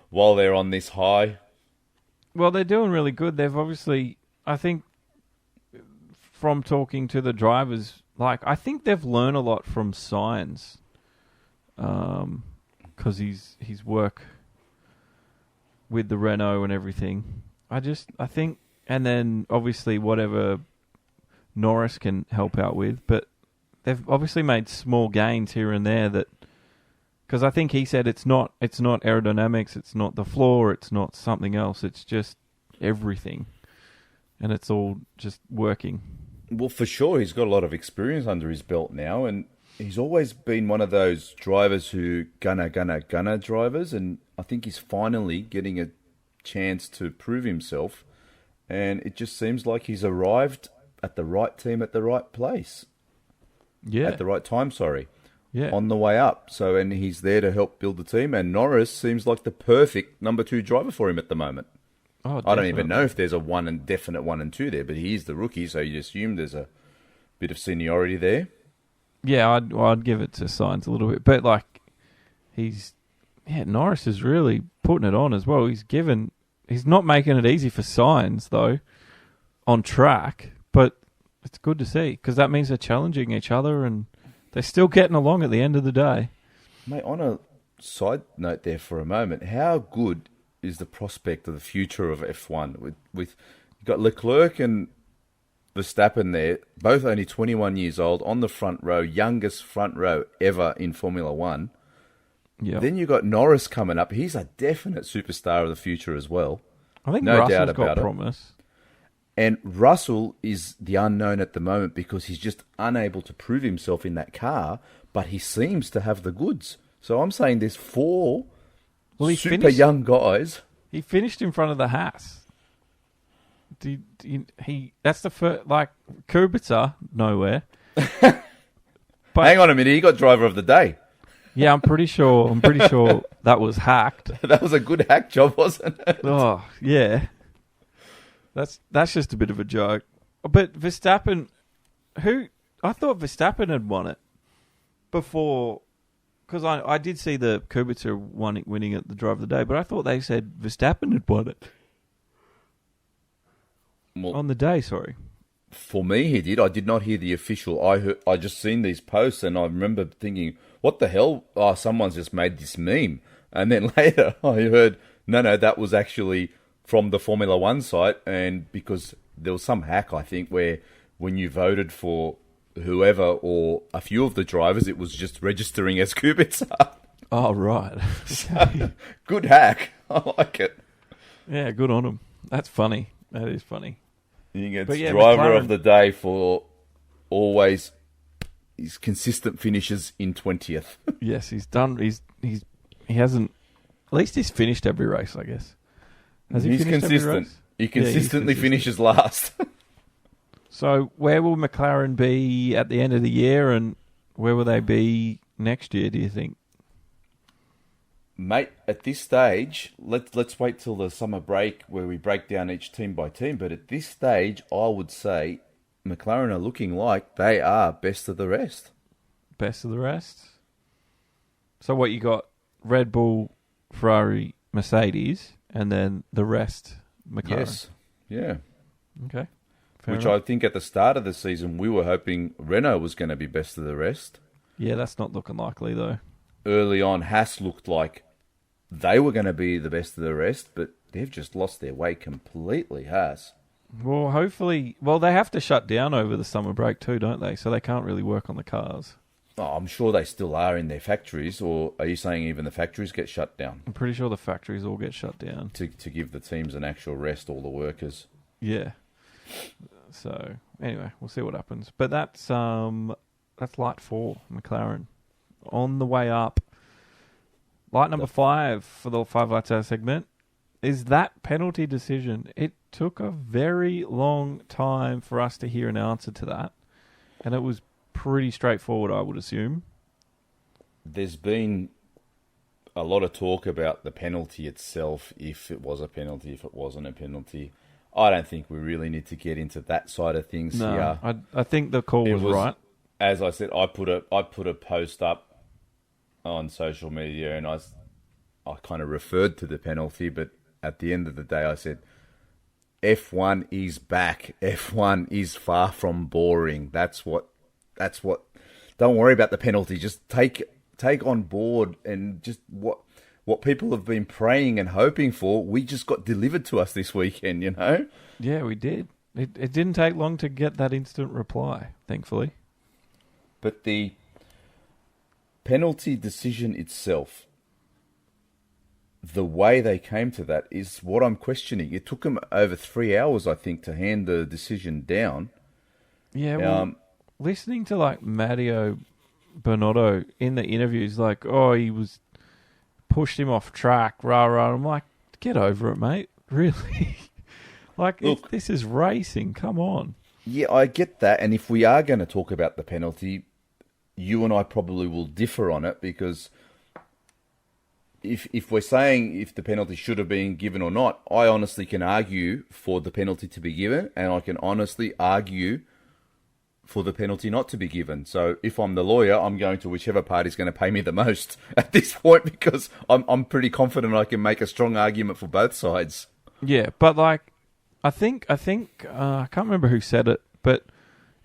while they're on this high. Well, they're doing really good. They've obviously, I think, from talking to the drivers, I think they've learned a lot from Sainz, because his work with the Renault and everything. I think, and then obviously whatever Norris can help out with, but they've obviously made small gains here and there that. Because I think he said it's not aerodynamics, it's not the floor, it's not something else, it's just everything. And it's all just working. Well, for sure, he's got a lot of experience under his belt now, and he's always been one of those drivers who gunner drivers, and I think he's finally getting a chance to prove himself, and it just seems like he's arrived at the right team at the right place. Yeah. At the right time, sorry. Yeah. On the way up. So, and he's there to help build the team. And Norris seems like the perfect number 2 driver for him at the moment. Oh, I don't even know if there's a definite 1 and 2 there, but he is the rookie, so you assume there's a bit of seniority there. Yeah, I'd give it to Sainz a little bit, but Norris is really putting it on as well. He's not making it easy for Sainz though, on track, but it's good to see because that means they're challenging each other and. They're still getting along at the end of the day. Mate, on a side note there for a moment, how good is the prospect of the future of F1? With you've got Leclerc and Verstappen there, both only 21 years old, on the front row, youngest front row ever in Formula One. Yeah. Then you've got Norris coming up. He's a definite superstar of the future as well. I think no Russell's doubt about got it. promise. And Russell is the unknown at the moment because he's just unable to prove himself in that car, but he seems to have the goods. So I'm saying there's 4 super young guys. He finished in front of the Haas. That's the first, Kubica, nowhere. But, hang on a minute, he got driver of the day. Yeah, I'm pretty sure that was hacked. That was a good hack job, wasn't it? Oh, yeah. That's just a bit of a joke. But Verstappen, I thought Verstappen had won it before, because I did see the Kubica winning at the drive of the day, but I thought they said Verstappen had won it. Well, on the day, sorry. For me, he did. I did not hear the official. I just seen these posts, and I remember thinking, what the hell? Oh, someone's just made this meme. And then later I heard, no, that was actually from the Formula One site, and because there was some hack, I think, where when you voted for whoever or a few of the drivers, it was just registering as Kubica. Oh, right. So, good hack. I like it. Yeah, good on him. That's funny. That is funny. He gets driver McLaren of the day for always his consistent finishes in 20th. Yes, he's done. He hasn't. At least he's finished every race, I guess. Has he He's finished every consistent. race? He Yeah, he's consistently consistent. finishes last. So where will McLaren be at the end of the year, and where will they be next year, do you think? Mate, at this stage, let's wait till the summer break where we break down each team by team. But at this stage, I would say McLaren are looking like they are best of the rest. Best of the rest? So what you got? Red Bull, Ferrari, Mercedes, and then the rest McLaren. Yes, yeah. Okay. Fair Which enough. I think at the start of the season we were hoping Renault was going to be best of the rest. Yeah, that's not looking likely though. Early on, Haas looked like they were going to be the best of the rest, but they've just lost their way completely, Haas. Well, hopefully... Well, they have to shut down over the summer break too, don't they? So they can't really work on the cars. Oh, I'm sure they still are in their factories, or are you saying even the factories get shut down? I'm pretty sure the factories all get shut down. To give the teams an actual rest, all the workers. Yeah. So, anyway, we'll see what happens. But that's light 4, McLaren. On the way up. Light number 5 for the 5 lights out segment is that penalty decision. It took a very long time for us to hear an answer to that. And it was pretty straightforward, I would assume. There's been a lot of talk about the penalty itself, if it was a penalty, if it wasn't a penalty. I don't think we really need to get into that side of things here. I think the call was right. As I said, I put a post up on social media, and I kind of referred to the penalty, but at the end of the day, I said, F1 is back. F1 is far from boring. That's what. Don't worry about the penalty. Just take on board and just what people have been praying and hoping for. We just got delivered to us this weekend. You know. Yeah, we did. It didn't take long to get that instant reply, thankfully. But the penalty decision itself, the way they came to that is what I'm questioning. It took them over 3 hours, I think, to hand the decision down. Yeah, well, listening to like Matteo Bonotto in the interviews, like, oh, he was pushed him off track, rah rah. I'm like, get over it, mate. Really? Like, Look, this is racing. Come on. Yeah, I get that. And if we are going to talk about the penalty, you and I probably will differ on it, because if we're saying if the penalty should have been given or not, I honestly can argue for the penalty to be given, and I can honestly argue for the penalty not to be given. So if I'm the lawyer, I'm going to whichever party's going to pay me the most at this point, because I'm pretty confident I can make a strong argument for both sides. Yeah, but like, I think I can't remember who said it, but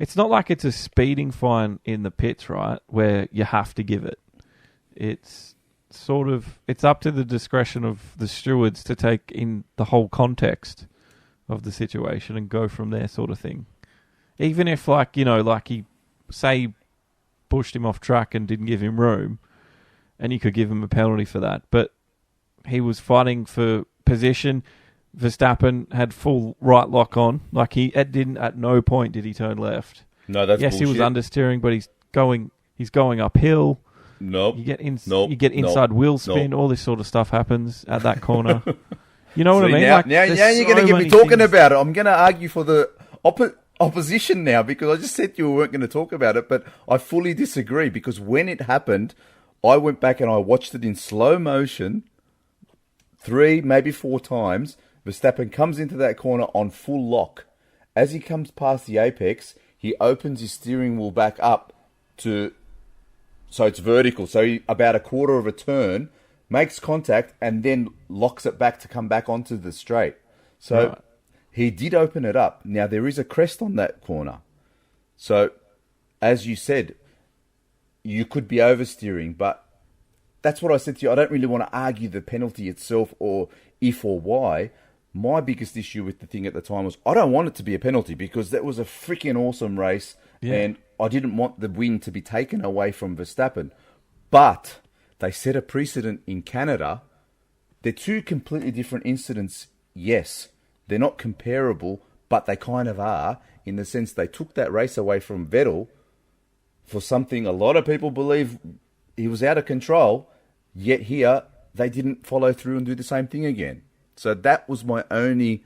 it's not like it's a speeding fine in the pits, right? Where you have to give it. It's sort of, it's up to the discretion of the stewards to take in the whole context of the situation and go from there, sort of thing. Even if, like, you know, like he, say, pushed him off track and didn't give him room, and you could give him a penalty for that, but he was fighting for position. Verstappen had full right lock on. Like, at no point did he turn left. No, that's yes, bullshit. he was understeering, but he's going uphill. Nope. You get Nope. you get inside wheel spin. Nope. All this sort of stuff happens at that corner. You know what I mean? Now, Like, now there's you're going to so get me many talking things. about it. I'm going to argue for the opposition now, because I just said you weren't going to talk about it, but I fully disagree, because when it happened, I went back and I watched it in slow motion 3, maybe 4 times. Verstappen comes into that corner on full lock. As he comes past the apex, he opens his steering wheel back up so it's vertical. So he, about a quarter of a turn, makes contact and then locks it back to come back onto the straight. So Right. He did open it up. Now, there is a crest on that corner. So, as you said, you could be oversteering, but that's what I said to you. I don't really want to argue the penalty itself or if or why. My biggest issue with the thing at the time was I don't want it to be a penalty, because that was a freaking awesome race, and I didn't want the win to be taken away from Verstappen. But they set a precedent in Canada. They're two completely different incidents, yes. They're not comparable, but they kind of are in the sense they took that race away from Vettel for something a lot of people believe he was out of control, yet here they didn't follow through and do the same thing again. So that was my only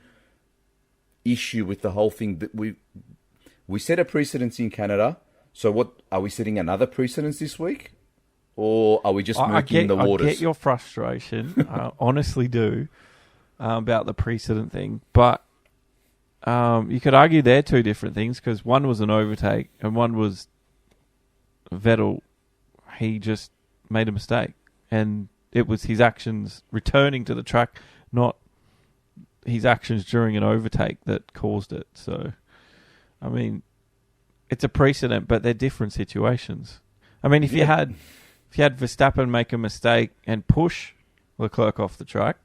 issue with the whole thing, that we set a precedence in Canada. So what, are we setting another precedence this week? Or are we just murking the waters? I get your frustration, I honestly do, about the precedent thing. But you could argue they're two different things, because one was an overtake and one was Vettel. He just made a mistake. And it was his actions returning to the track, not his actions during an overtake, that caused it. So, I mean, it's a precedent, but they're different situations. I mean, if you had Verstappen make a mistake and push Leclerc off the track,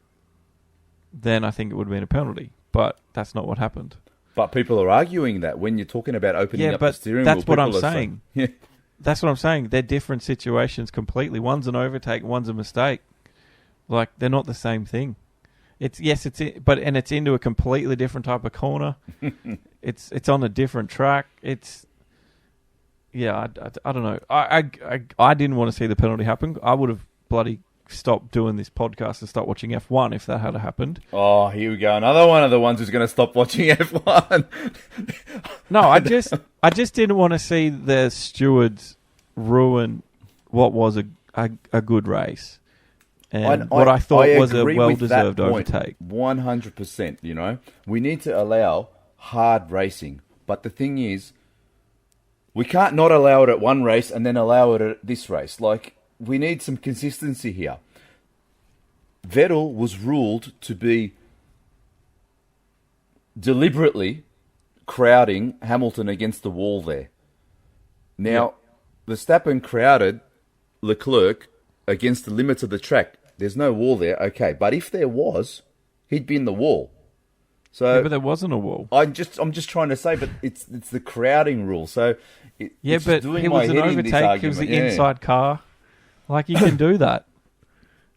then I think it would have been a penalty. But that's not what happened. But people are arguing that when you're talking about opening up the steering wheel. That's what I'm saying. That's what I'm saying. They're different situations completely. One's an overtake, one's a mistake. Like, they're not the same thing. It's into a completely different type of corner. It's on a different track. I don't know. I didn't want to see the penalty happen. I would have bloody stopped doing this podcast and start watching F1 if that had happened. Oh, here we go. Another one of the ones who's going to stop watching F1. No, I just didn't want to see the stewards ruin what was a good race. And what I thought was a well-deserved overtake. 100%, you know. We need to allow hard racing. But the thing is, we can't not allow it at one race and then allow it at this race. Like, we need some consistency here. Vettel was ruled to be deliberately crowding Hamilton against the wall there. Now, Verstappen crowded Leclerc against the limits of the track. There's no wall there, okay. But if there was, he'd be in the wall. So but there wasn't a wall. I'm just trying to say, but it's the crowding rule. So it's but doing it was an overtake. It was the inside car. Like, you can do that.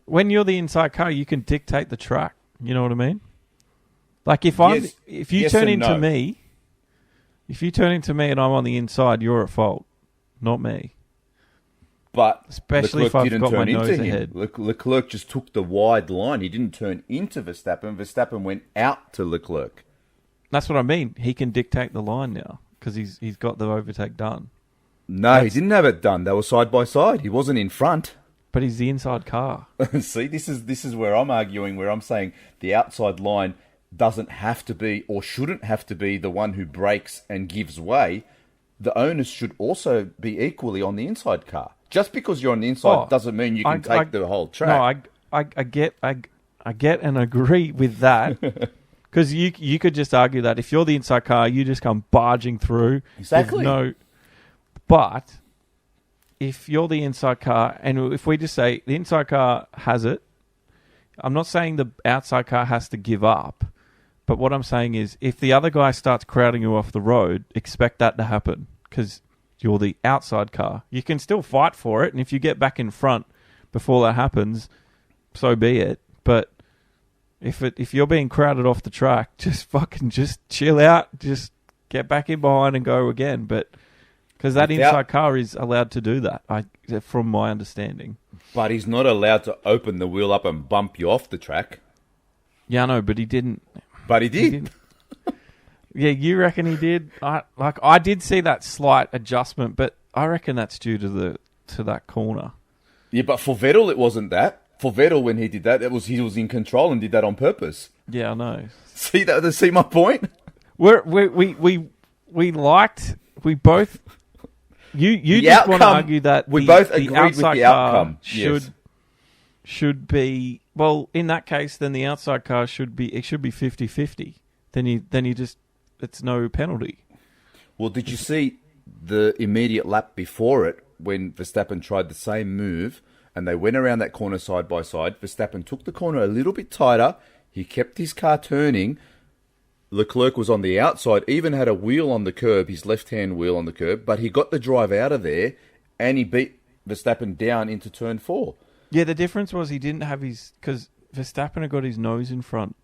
When you're the inside car, you can dictate the track. You know what I mean? Like, if you turn into me and I'm on the inside, you're at fault, not me. But especially Leclerc if I've got my nose ahead. Leclerc just took the wide line. He didn't turn into Verstappen. Verstappen went out to Leclerc. That's what I mean. He can dictate the line now because he's got the overtake done. No, he didn't have it done. They were side by side. He wasn't in front. But he's the inside car. See, this is where I'm arguing, where I'm saying the outside line doesn't have to be, or shouldn't have to be, the one who brakes and gives way. The onus should also be equally on the inside car. Just because you're on the inside doesn't mean you can take the whole track. No, I get and agree with that. Because you could just argue that if you're the inside car, you just come barging through. Exactly. But if you're the inside car, and if we just say the inside car has it, I'm not saying the outside car has to give up. But what I'm saying is, if the other guy starts crowding you off the road, expect that to happen. Because you're the outside car. You can still fight for it, and if you get back in front before that happens, so be it. But if you're being crowded off the track, just chill out, just get back in behind and go again. But because that inside car is allowed to do that, from my understanding. But he's not allowed to open the wheel up and bump you off the track. Yeah, I know, but he didn't. But he did. Yeah, you reckon he did? I did see that slight adjustment, but I reckon that's due to that corner. Yeah, but for Vettel, it wasn't that. For Vettel, when he did that, he was in control and did that on purpose. Yeah, I know. See my point? We both. You just want to argue that we both agreed with the outcome. Should be, well, in that case, then the outside car should be 50-50. Then you just, it's no penalty. Well, did you see the immediate lap before it when Verstappen tried the same move and they went around that corner side by side? Verstappen took the corner a little bit tighter. He kept his car turning. Leclerc was on the outside, even had a wheel on the curb, his left-hand wheel on the curb, but he got the drive out of there and he beat Verstappen down into turn 4. Yeah, the difference was he didn't have because Verstappen had got his nose in front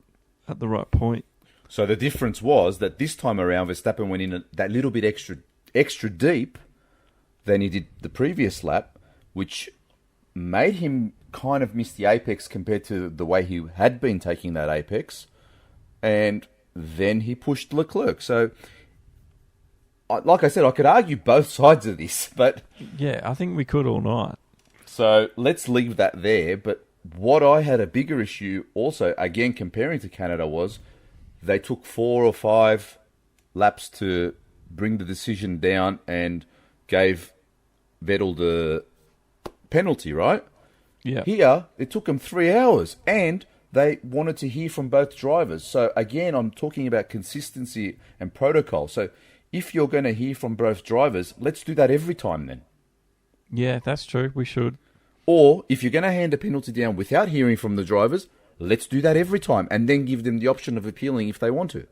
at the right point. So the difference was that this time around, Verstappen went in that little bit extra deep than he did the previous lap, which made him kind of miss the apex compared to the way he had been taking that apex. And then he pushed Leclerc. So, like I said, I could argue both sides of this, but... Yeah, I think we could all night. So let's leave that there. But what I had a bigger issue also, again, comparing to Canada, was they took 4 or 5 laps to bring the decision down and gave Vettel the penalty, right? Yeah. Here, it took them 3 hours, and they wanted to hear from both drivers. So again, I'm talking about consistency and protocol. So if you're going to hear from both drivers, let's do that every time then. Yeah, that's true. We should. Or if you're going to hand a penalty down without hearing from the drivers, let's do that every time and then give them the option of appealing if they want to.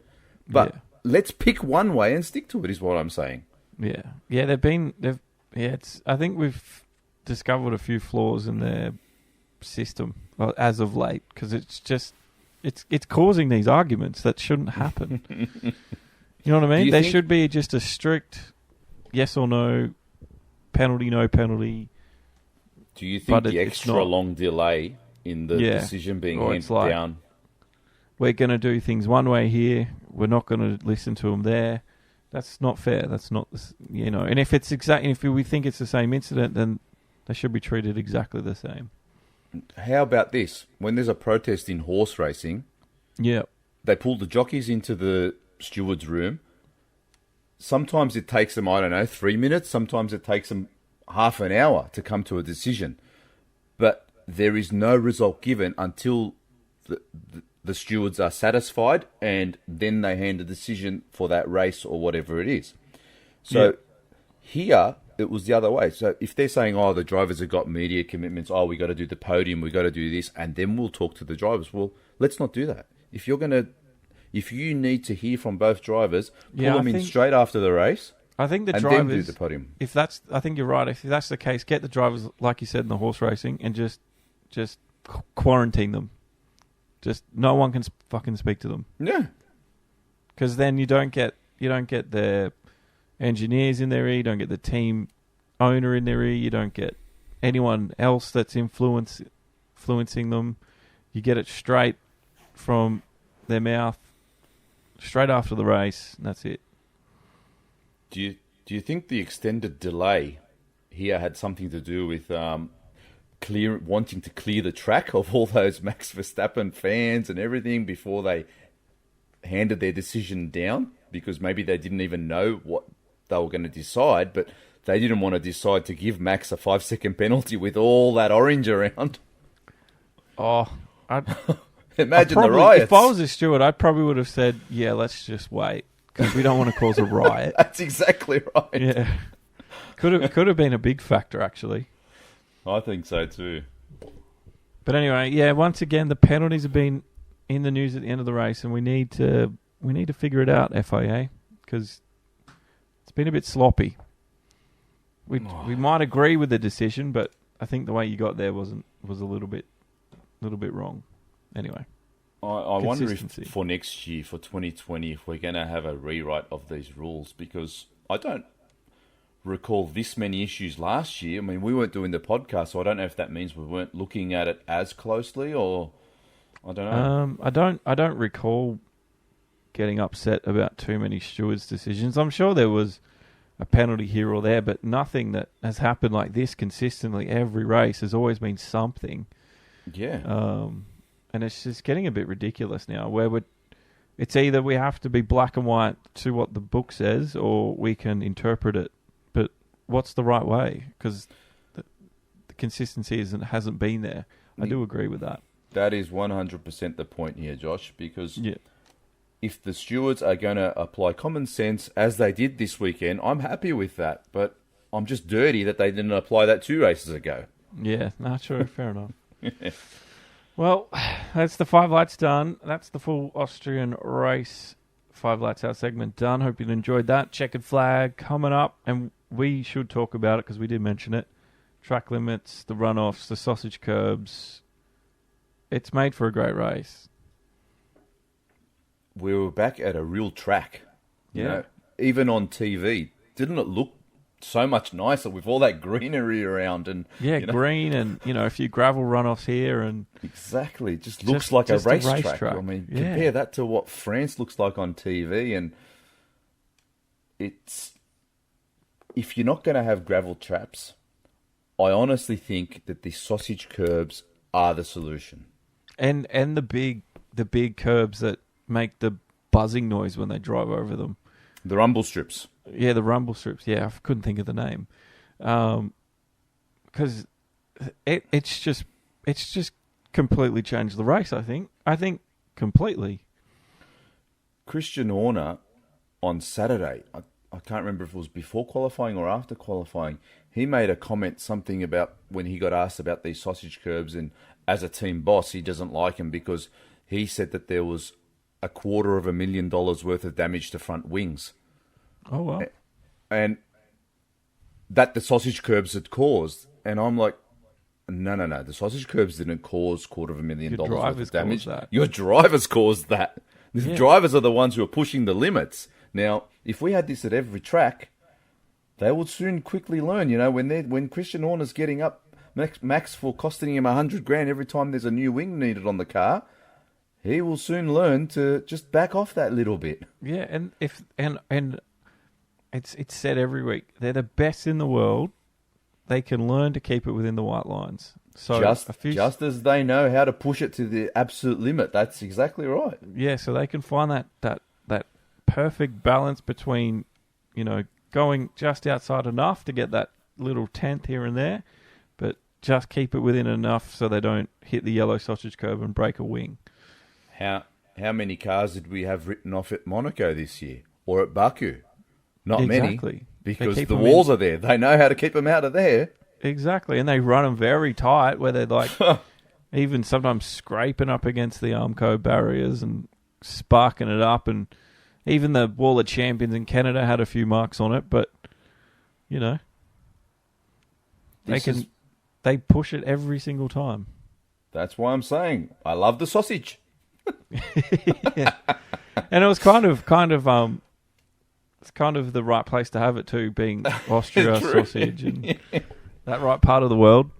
But let's pick one way and stick to it is what I'm saying. Yeah. Yeah, I think we've discovered a few flaws in their system as of late, because it's causing these arguments that shouldn't happen. You know what I mean? There should be just a strict yes or no, penalty, no penalty. Do you think the extra long delay in the decision being handed down? We're going to do things one way here. We're not going to listen to them there. That's not fair. That's not, And if if we think it's the same incident, then they should be treated exactly the same. How about this? When there's a protest in horse racing, they pull the jockeys into the stewards' room. Sometimes it takes them, 3 minutes. Sometimes it takes them half an hour to come to a decision. But there is no result given until the stewards are satisfied, and then they hand a decision for that race or whatever it is. So here, it was the other way. So if they're saying, the drivers have got media commitments, we got to do the podium, we got to do this, and then we'll talk to the drivers. Well, let's not do that. If you need to hear from both drivers, pull them in straight after the race. I think the and drivers, then do the podium. I think you're right. If that's the case, get the drivers, like you said, in the horse racing, and just quarantine them. Just no one can fucking speak to them. Yeah, because then you don't get the engineers in their ear. You don't get the team owner in their ear. You don't get anyone else that's influencing them. You get it straight from their mouth, straight after the race, and that's it. Do you think the extended delay here had something to do with wanting to clear the track of all those Max Verstappen fans and everything before they handed their decision down? Because maybe they didn't even know what they were going to decide, but they didn't want to decide to give Max a 5-second penalty with all that orange around. Imagine the riots. If I was a steward, I probably would have said, let's just wait, because we don't want to cause a riot. That's exactly right. Yeah. Could have been a big factor, actually. I think so too. But anyway, once again, the penalties have been in the news at the end of the race, and we need to figure it out, FIA, because it's been a bit sloppy. We might agree with the decision, but I think the way you got there was a little bit wrong. Anyway, I wonder if for next year, for 2020, if we're going to have a rewrite of these rules, because I don't recall this many issues last year. I mean, we weren't doing the podcast, so I don't know if that means we weren't looking at it as closely, or I don't know. I don't recall getting upset about too many stewards' decisions. I'm sure there was a penalty here or there, but nothing that has happened like this consistently every race. Has always been something. Yeah. And it's just getting a bit ridiculous now, where it's either we have to be black and white to what the book says, or we can interpret it. But what's the right way? Because the consistency hasn't been there. I do agree with that. That is 100% the point here, Josh, because if the stewards are going to apply common sense, as they did this weekend, I'm happy with that. But I'm just dirty that they didn't apply that 2 races ago. Yeah, true, fair enough. Well, that's the 5 lights done. That's the full Austrian race 5 lights out segment done. Hope you enjoyed that. Checkered flag coming up, and we should talk about it because we did mention it. Track limits, the runoffs, the sausage curbs. It's made for a great race. we were back at a real track. You Yeah. know, even on TV, didn't it look so much nicer with all that greenery around? And Yeah, you know, green and, a few gravel runoffs here and... exactly. It just looks Just- like just a a racetrack. racetrack. I mean, Yeah. compare that to what France looks like on TV, and it's... If you're not going to have gravel traps, I honestly think that the sausage curbs are the solution. And the big curbs that make the buzzing noise when they drive over them. The rumble strips. Yeah, the rumble strips. Yeah, I couldn't think of the name. Because it's just completely changed the race, I think. I think completely. Christian Horner on Saturday, I can't remember if it was before qualifying or after qualifying, he made a comment, something about when he got asked about these sausage curbs, and as a team boss, he doesn't like them because he said that there was $250,000 worth of damage to front wings. Oh, well. And that the sausage curbs had caused. And I'm like, no. The sausage curbs didn't cause $250,000 worth drivers of damage. caused that. Your drivers caused that. The Yeah. drivers are the ones who are pushing the limits. Now, if we had this at every track, they would soon quickly learn. You know, when Christian Horner's getting up max for costing him $100,000 every time there's a new wing needed on the car, he will soon learn to just back off that little bit. Yeah, and it's said every week. They're the best in the world. They can learn to keep it within the white lines. So Just as they know how to push it to the absolute limit. That's exactly right. yeah, so they can find that perfect balance between, going just outside enough to get that little tenth here and there, but just keep it within enough so they don't hit the yellow sausage curb and break a wing. How many cars did we have written off at Monaco this year or at Baku? Not Exactly. many, because They keep the them walls are there. They know how to keep them out of there. Exactly, and they run them very tight where they're like even sometimes scraping up against the Armco barriers and sparking it up, and even the Wall of Champions in Canada had a few marks on it, but they push it every single time. That's why I'm saying I love the sausage. Yeah. And it was kind of it's kind of the right place to have it too, being Austria sausage and that right part of the world.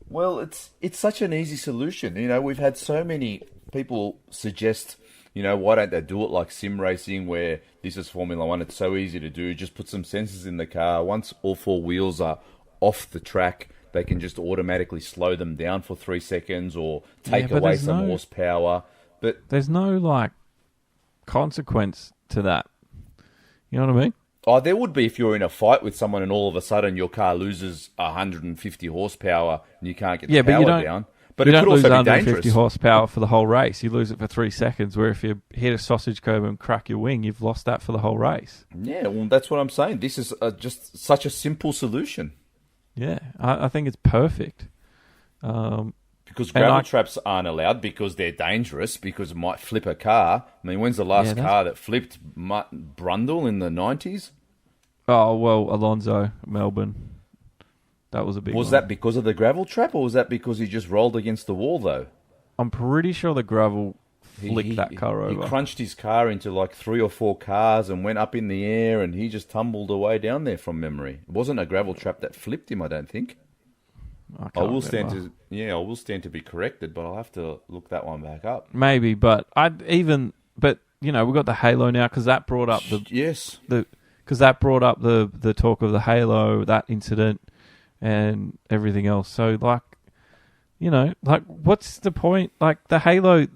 Well, it's such an easy solution. You know, we've had so many people suggest, why don't they do it like sim racing, where this is Formula One, it's so easy to do. Just put some sensors in the car. Once all four wheels are off the track, they can just automatically slow them down for 3 seconds or take but away there's some no- horsepower. But There's no consequence to that. You know what I mean? oh, there would be if you're in a fight with someone and all of a sudden your car loses 150 horsepower and you can't get the Yeah, but power you don't- down. But you it don't could lose also be 150 dangerous. horsepower for the whole race. You lose it for 3 seconds, where if you hit a sausage curb and crack your wing, you've lost that for the whole race. Yeah, well, that's what I'm saying. This is just such a simple solution. Yeah, I think it's perfect. Because And gravel I- traps aren't allowed because they're dangerous, because it might flip a car. I mean, when's the last Yeah, that's- car that flipped? Brundle in the 90s? Oh, well, Alonso, Melbourne. That was a big Was one. that because of the gravel trap, or was that because he just rolled against the wall, though? I'm pretty sure the gravel flicked that car over. He crunched his car into like 3 or 4 cars and went up in the air, and he just tumbled away down there from memory. It wasn't a gravel trap that flipped him, I don't think. I I will remember. stand to be corrected, but I'll have to look that one back up. Maybe, but we got the Halo now because that brought up Yes. the talk of the Halo, that incident, and everything else. So what's the point? Like the Halo,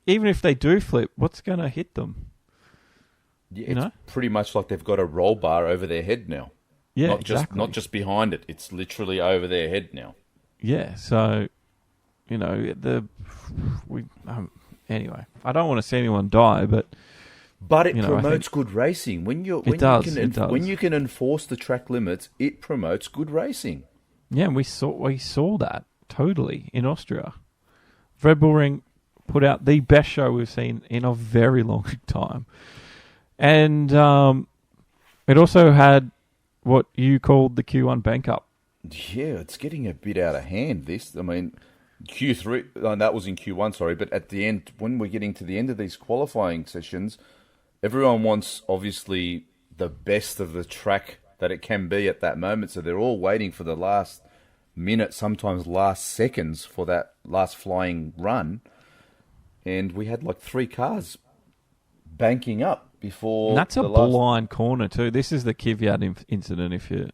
even if they do flip, what's going to hit them? Yeah, You it's know? pretty much like they've got a roll bar over their head now. Yeah, not exactly. not just behind it. It's literally over their head now. Yeah, so anyway, I don't want to see anyone die, but But it I promotes good racing. When you does. when you can enforce the track limits, it promotes good racing. yeah, we saw that totally in Austria. RedBull Ring put out the best show we've seen in a very long time, and it also had what you called the Q1 bank up. Yeah, it's getting a bit out of hand. I mean, Q3, that was in Q1, sorry, but at the end, when we're getting to the end of these qualifying sessions, everyone wants, obviously, the best of the track that it can be at that moment, so they're all waiting for the last minute, sometimes last seconds, for that last flying run, and we had like 3 cars banking up before. And that's a blind corner too. This is the Kvyat incident, if you're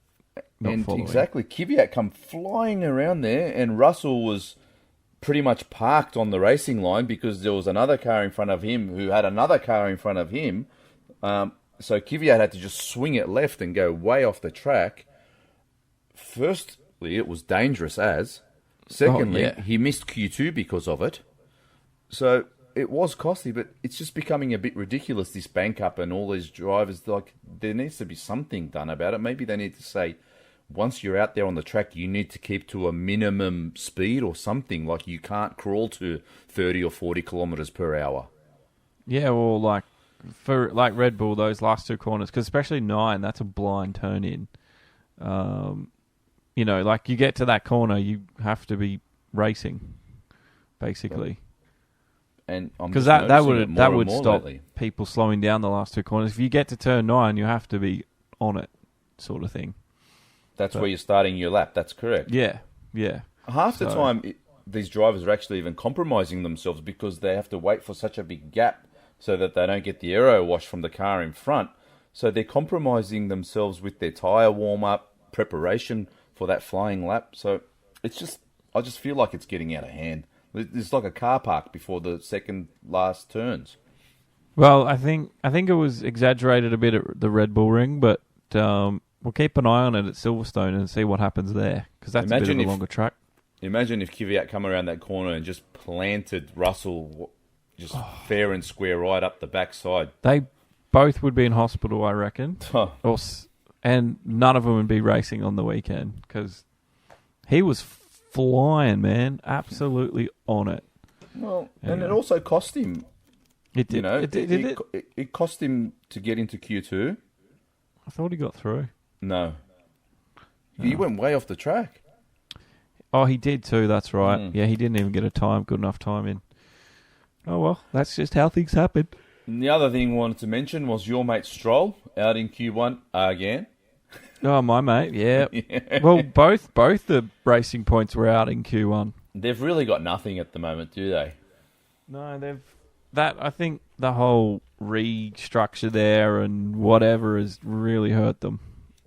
not following. Exactly, Kvyat come flying around there, and Russell was pretty much parked on the racing line because there was another car in front of him who had another car in front of him. So Kvyat had to just swing it left and go way off the track. Firstly, it was dangerous as. Secondly, he missed Q2 because of it. So it was costly, but it's just becoming a bit ridiculous, this bank up and all these drivers. Like, there needs to be something done about it. Maybe they need to say, once you're out there on the track, you need to keep to a minimum speed or something. Like, you can't crawl to 30 or 40 kilometers per hour. Yeah, well, like Red Bull, those last 2 corners, because especially 9, that's a blind turn in. You know, like you get to that corner, you have to be racing, basically. And because that would stop lately. People slowing down the last 2 corners. If you get to turn 9, you have to be on it, sort of thing. That's where you're starting your lap. That's correct. Yeah. Half the time, these drivers are actually even compromising themselves because they have to wait for such a big gap so that they don't get the aero wash from the car in front. So they're compromising themselves with their tyre warm-up, preparation for that flying lap. So it's just, I just feel like it's getting out of hand. It's like a car park before the second last turns. Well, I think it was exaggerated a bit at the Red Bull Ring, but we'll keep an eye on it at Silverstone and see what happens there, because that's a bit of a longer track. Imagine if Kvyat come around that corner and just planted Russell just fair and square right up the backside. They both would be in hospital, I reckon. And none of them would be racing on the weekend, because he was flying, man. Absolutely on it. Well, and it also cost him. It did. You know, Did it? It cost him to get into Q2. I thought he got through. No. He went way off the track. Oh, he did too, that's right. Yeah, he didn't even get a good enough time in. Oh, well, that's just how things happen. And the other thing I wanted to mention was your mate Stroll out in Q1 again. Oh, my mate, yeah. Well, both the racing points were out in Q1. They've really got nothing at the moment, do they? No, I think the whole restructure there and whatever has really hurt them.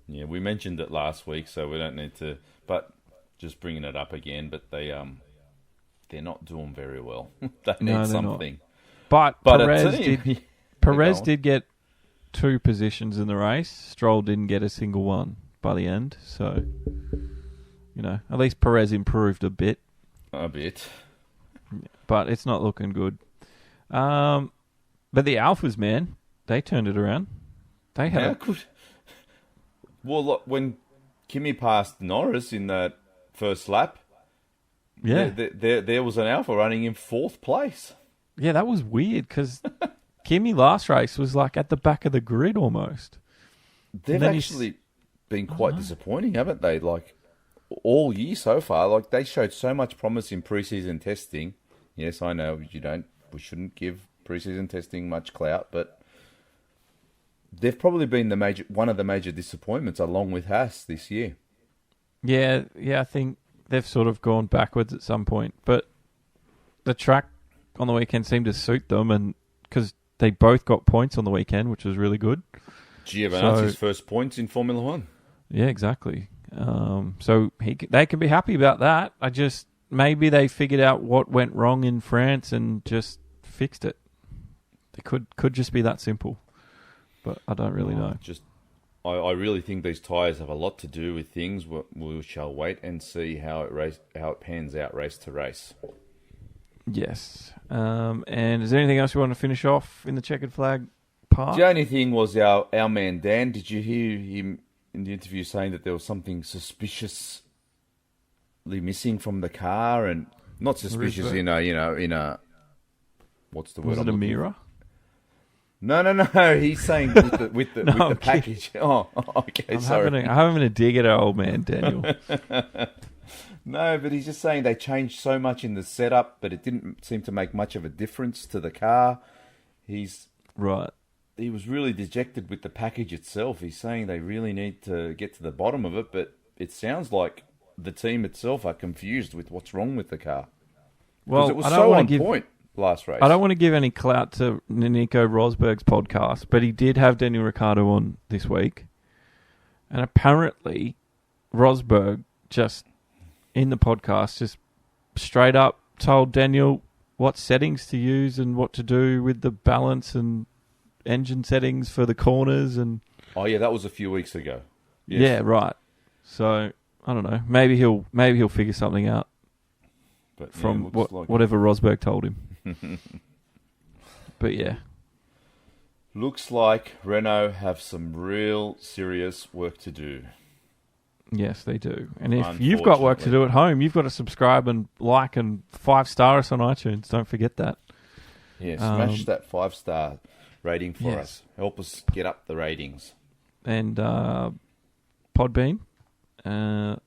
Yeah, we mentioned it last week, so we don't need to, but just bringing it up again, but they're not doing very well. They need something. But Perez did get 2 positions in the race. Stroll didn't get a single one by the end. So, you know, at least Perez improved a bit. A bit. But it's not looking good. But the Alphas, man, they turned it around. They had Well, look, when Kimi passed Norris in that first lap, there was an Alpha running in 4th place. Yeah, that was weird because Kimi last race was like at the back of the grid almost. They've actually been quite disappointing, haven't they? Like all year so far, like they showed so much promise in preseason testing. Yes, I know we shouldn't give preseason testing much clout, but they've probably been one of the major disappointments along with Haas this year. Yeah, I think they've sort of gone backwards at some point, but the track on the weekend seemed to suit them, and because they both got points on the weekend, which was really good. Giovinazzi's first points in Formula 1. Yeah, exactly. So they can be happy about that. Maybe they figured out what went wrong in France and just fixed it. It could just be that simple, but I don't really know. I really think these tyres have a lot to do with things. We shall wait and see how it pans out race to race. Yes. And is there anything else you want to finish off in the checkered flag part? The only thing was our man Dan. Did you hear him in the interview saying that there was something suspiciously missing from the car, and not suspicious in a what's the word? Was it a mirror? No. He's saying with the package. Oh, okay. Sorry. I'm having a dig at our old man Daniel. No, but he's just saying they changed so much in the setup, but it didn't seem to make much of a difference to the car. Right. He was really dejected with the package itself. He's saying they really need to get to the bottom of it, but it sounds like the team itself are confused with what's wrong with the car. Well, it was I don't so wanna on give- point last race. I don't want to give any clout to Nico Rosberg's podcast, but he did have Daniel Ricciardo on this week. And apparently, Rosberg just, in the podcast, just straight up told Daniel what settings to use and what to do with the balance and engine settings for the corners. And Oh yeah, that was a few weeks ago. Yes. yeah, right. So I don't know. Maybe he'll figure something out But, yeah, from looks like whatever Rosberg told him. But yeah. Looks like Renault have some real serious work to do. Yes, they do. And if you've got work to do at home, you've got to subscribe and like and 5-star us on iTunes. Don't forget that. Yeah, smash that 5-star rating for yes. us. Help us get up the ratings. And Podbean,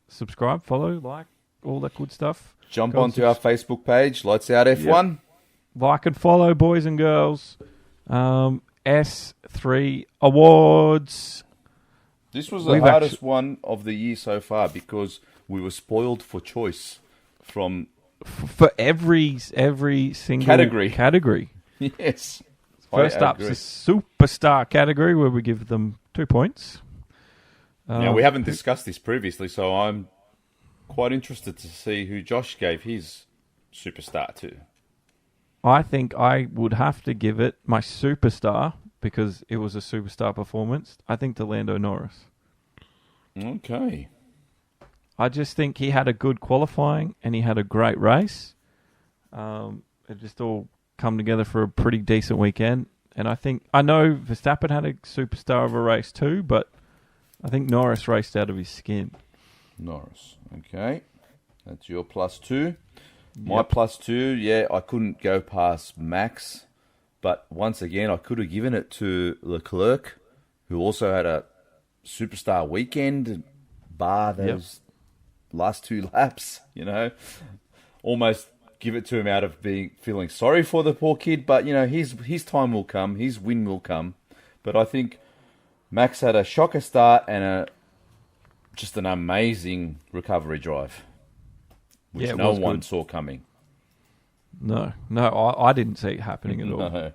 subscribe, follow, like, all that good stuff. Jump Go onto our Facebook page, Lights Out F1. Like and follow, boys and girls. S3 Awards. This was the We've hardest one of the year so far because we were spoiled for choice from... For every single category. Yes. First I up's agree. the superstar category where we give them 2 points. Now, we haven't discussed this previously, so I'm quite interested to see who Josh gave his superstar to. I think I would have to give it my superstar because it was a superstar performance. I think to Lando Norris. Okay. I just think he had a good qualifying and he had a great race. It just all come together for a pretty decent weekend. And I know Verstappen had a superstar of a race too, but I think Norris raced out of his skin. Norris. Okay. That's your +2. My +2, yeah, I couldn't go past Max. But once again, I could have given it to Leclerc, who also had a superstar weekend, bar those last 2 laps, you know. Almost give it to him out of feeling sorry for the poor kid, but, you know, his time will come, his win will come. But I think Max had a shocker start and just an amazing recovery drive, which no one saw coming. No, I didn't see it happening at all.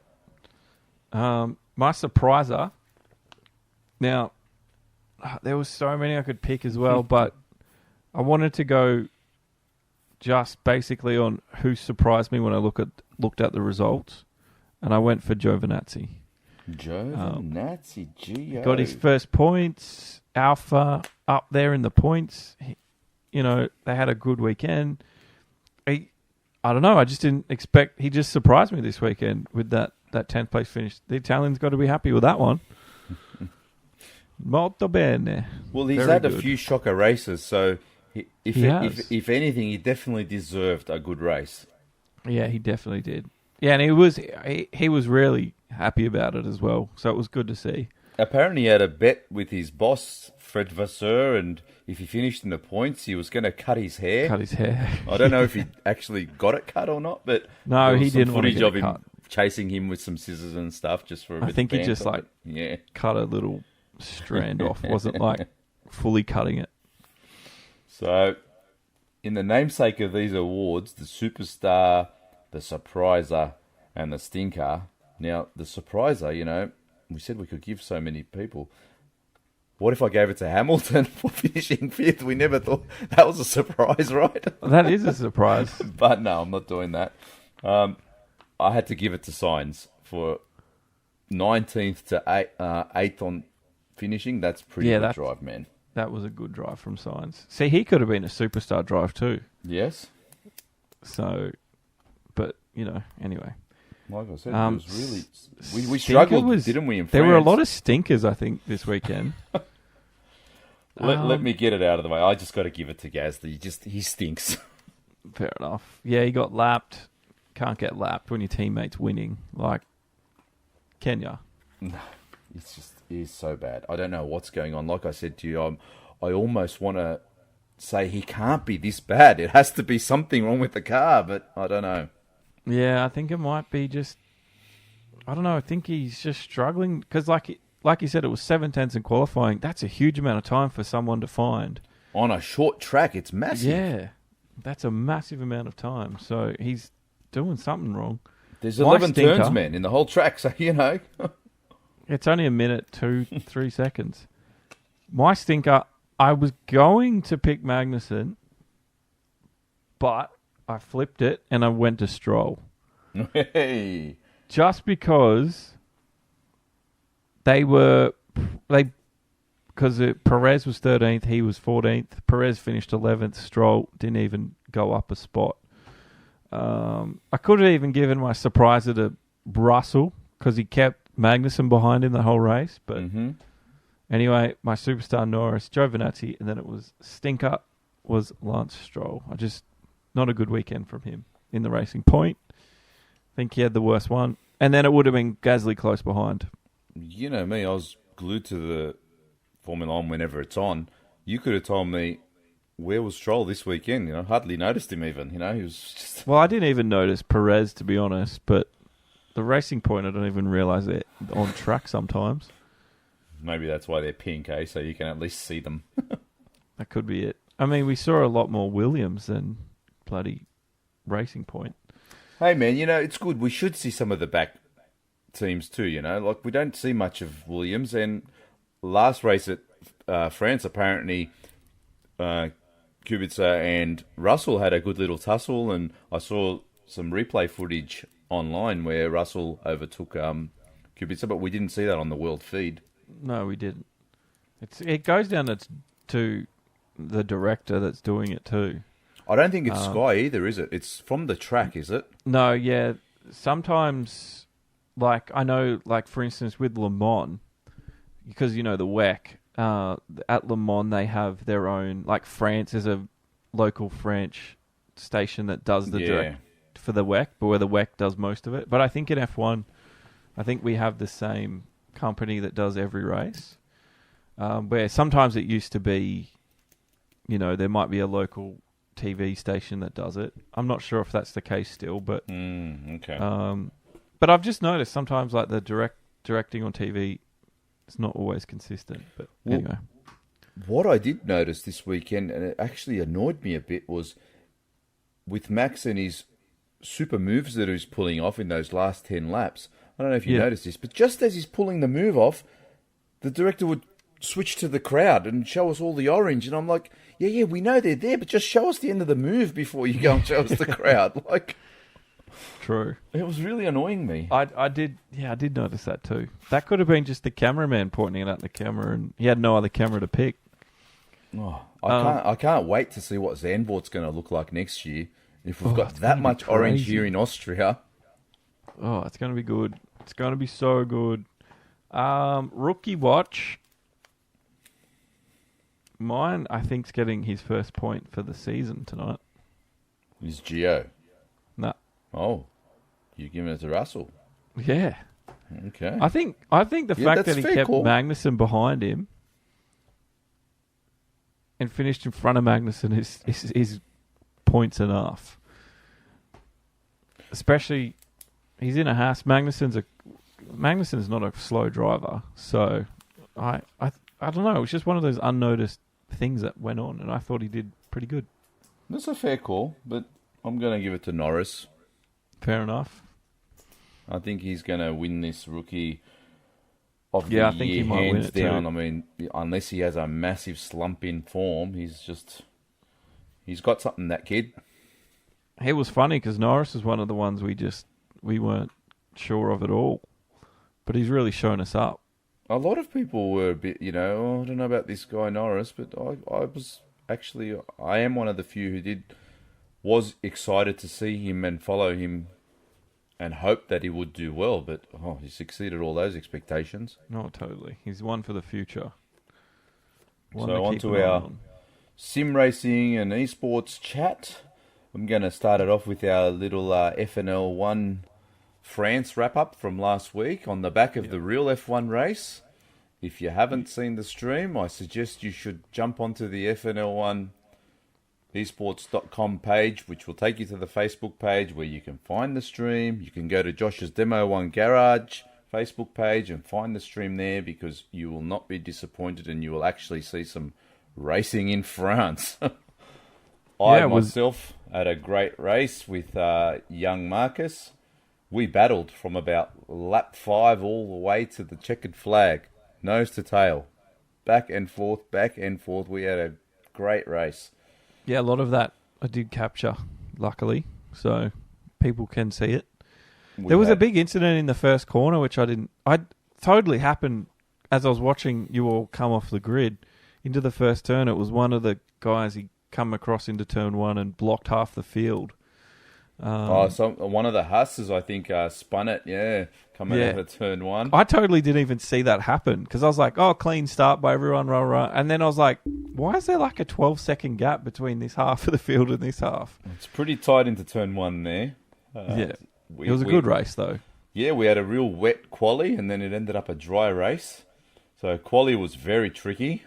No. My surpriser. Now, there was so many I could pick as well, but I wanted to go just basically on who surprised me when I looked at the results, and I went for Giovinazzi. Giovinazzi, Gio. Got his first points. Alpha up there in the points. You know, they had a good weekend. I don't know. I just didn't expect. He just surprised me this weekend with that 10th place finish. The Italians got to be happy with that one. Molto bene. Well, he's Very had good. a few shocker races, so if anything, he definitely deserved a good race. Yeah, he definitely did. Yeah, and he was really happy about it as well. So it was good to see. Apparently, he had a bet with his boss, Fred Vasseur, and if he finished in the points, he was going to cut his hair. Cut his hair. I don't know if he actually got it cut or not, but No, there was he some didn't want to footage get of it him cut. chasing him with some scissors and stuff just for a bit I think of he just banter, but cut a little strand off. Wasn't like fully cutting it. So, in the namesake of these awards, the superstar, the surpriser, and the stinker. Now, the surpriser, you know, we said we could give so many people. What if I gave it to Hamilton for finishing 5th? We never thought that was a surprise, right? That is a surprise. But no, I'm not doing that. I had to give it to Sainz for 19th to 8th on finishing. That's pretty good drive, man. That was a good drive from Sainz. See, he could have been a superstar drive too. Yes. So, but, you know, anyway. Like I said, it was really... We struggled, didn't we, in France? There were a lot of stinkers, I think, this weekend. Let me get it out of the way. I just got to give it to Gasly. He stinks. Fair enough. Yeah, he got lapped. Can't get lapped when your teammate's winning. Like, Kenya. It's so bad. I don't know what's going on. Like I said to you, I almost want to say he can't be this bad. It has to be something wrong with the car, but I don't know. Yeah, I think it might be just... I don't know. I think he's just struggling because, like you said, it was 7/10 in qualifying. That's a huge amount of time for someone to find. On a short track, it's massive. Yeah, that's a massive amount of time. So he's doing something wrong. There's 11 turns, man, in the whole track, so, you know. It's only a minute, 2-3 seconds. My stinker, I was going to pick Magnussen, but I flipped it and I went to Stroll. Hey. Just because because Perez was 13th, he was 14th. Perez finished 11th. Stroll didn't even go up a spot. I could have even given my surpriser to Russell because he kept Magnussen behind him the whole race. But anyway, my superstar Norris, Giovinazzi, and then it was stinker was Lance Stroll. Not a good weekend from him in the Racing Point. I think he had the worst one. And then it would have been Gasly close behind. You know me, I was glued to the Formula 1 whenever it's on. You could have told me, where was Stroll this weekend? You know, hardly noticed him even. You know, he was just... Well, I didn't even notice Perez, to be honest, but the Racing Point, I don't even realise they're on track sometimes. Maybe that's why they're pink, eh? So you can at least see them. That could be it. I mean, we saw a lot more Williams than bloody Racing Point. Hey, man, you know, it's good. We should see some of the back teams too, you know. Like, we don't see much of Williams. And last race at France, apparently, Kubica and Russell had a good little tussle. And I saw some replay footage online where Russell overtook Kubica, but we didn't see that on the world feed. No, we didn't. It goes down to the director that's doing it too. I don't think it's Sky either, is it? It's from the track, is it? No, yeah. Sometimes, like, I know, like, for instance, with Le Mans, because, you know, the WEC, at Le Mans, they have their own, like, France is a local French station that does the direct for the WEC, but where the WEC does most of it. But I think in F1, I think we have the same company that does every race, where sometimes it used to be, you know, there might be a local TV station that does it. I'm not sure if that's the case still, but okay. But I've just noticed sometimes, like, the directing on TV, it's not always consistent. But anyway, what I did notice this weekend, and it actually annoyed me a bit, was with Max and his super moves that he's pulling off in those last 10 laps. I don't know if you noticed this, but just as he's pulling the move off, the director would switch to the crowd and show us all the orange, and I'm like, yeah, we know they're there, but just show us the end of the move before you go and show us the crowd. Like, true. It was really annoying me. I did notice that too. That could have been just the cameraman pointing it at the camera, and he had no other camera to pick. Oh, I can't wait to see what Zandvoort's going to look like next year. If we've got that much orange here in Austria. Oh, it's going to be good. It's going to be so good. Rookie watch. Mine, I think, is getting his first point for the season tonight. Is Gio? No. Oh, you're giving it to Russell? Yeah. Okay. I think the fact that he kept Magnussen behind him and finished in front of Magnussen is points enough. Especially, he's in a Haas. Magnussen's not a slow driver, so I don't know. It was just one of those unnoticed things that went on, and I thought he did pretty good. That's a fair call, but I'm going to give it to Norris. Fair enough. I think he's going to win this rookie of the year, I think he might win it down. too. I mean, unless he has a massive slump in form, he's got something, that kid. It was funny because Norris is one of the ones we weren't sure of at all, but he's really shown us up. A lot of people were a bit, I don't know about this guy Norris, but I am one of the few who was excited to see him and follow him and hope that he would do well, but he exceeded all those expectations. No, totally. He's one for the future. So on to our sim racing and esports chat. I'm going to start it off with our little FNL1 France wrap-up from last week on the back of the real F1 race. If you haven't seen the stream, I suggest you should jump onto the FNL1 esports.com page, which will take you to the Facebook page where you can find the stream. You can go to Josh's Demo 1 Garage Facebook page and find the stream there, because you will not be disappointed and you will actually see some racing in France. I myself had a great race with young Marcus. We battled from about lap 5 all the way to the checkered flag, nose to tail, back and forth, back and forth. We had a great race. Yeah, a lot of that I did capture, luckily, so people can see it. There was a big incident in the first corner, which I totally happened as I was watching you all come off the grid into the first turn. It was one of the guys, he come across into turn 1 and blocked half the field. So one of the Husses, I think, spun it, coming out of turn 1. I totally didn't even see that happen, because I was like, clean start by everyone, rah. And then I was like, why is there like a 12-second gap between this half of the field and this half? It's pretty tight into turn 1 there. It was a good race, though. Yeah, we had a real wet quali, and then it ended up a dry race. So quali was very tricky.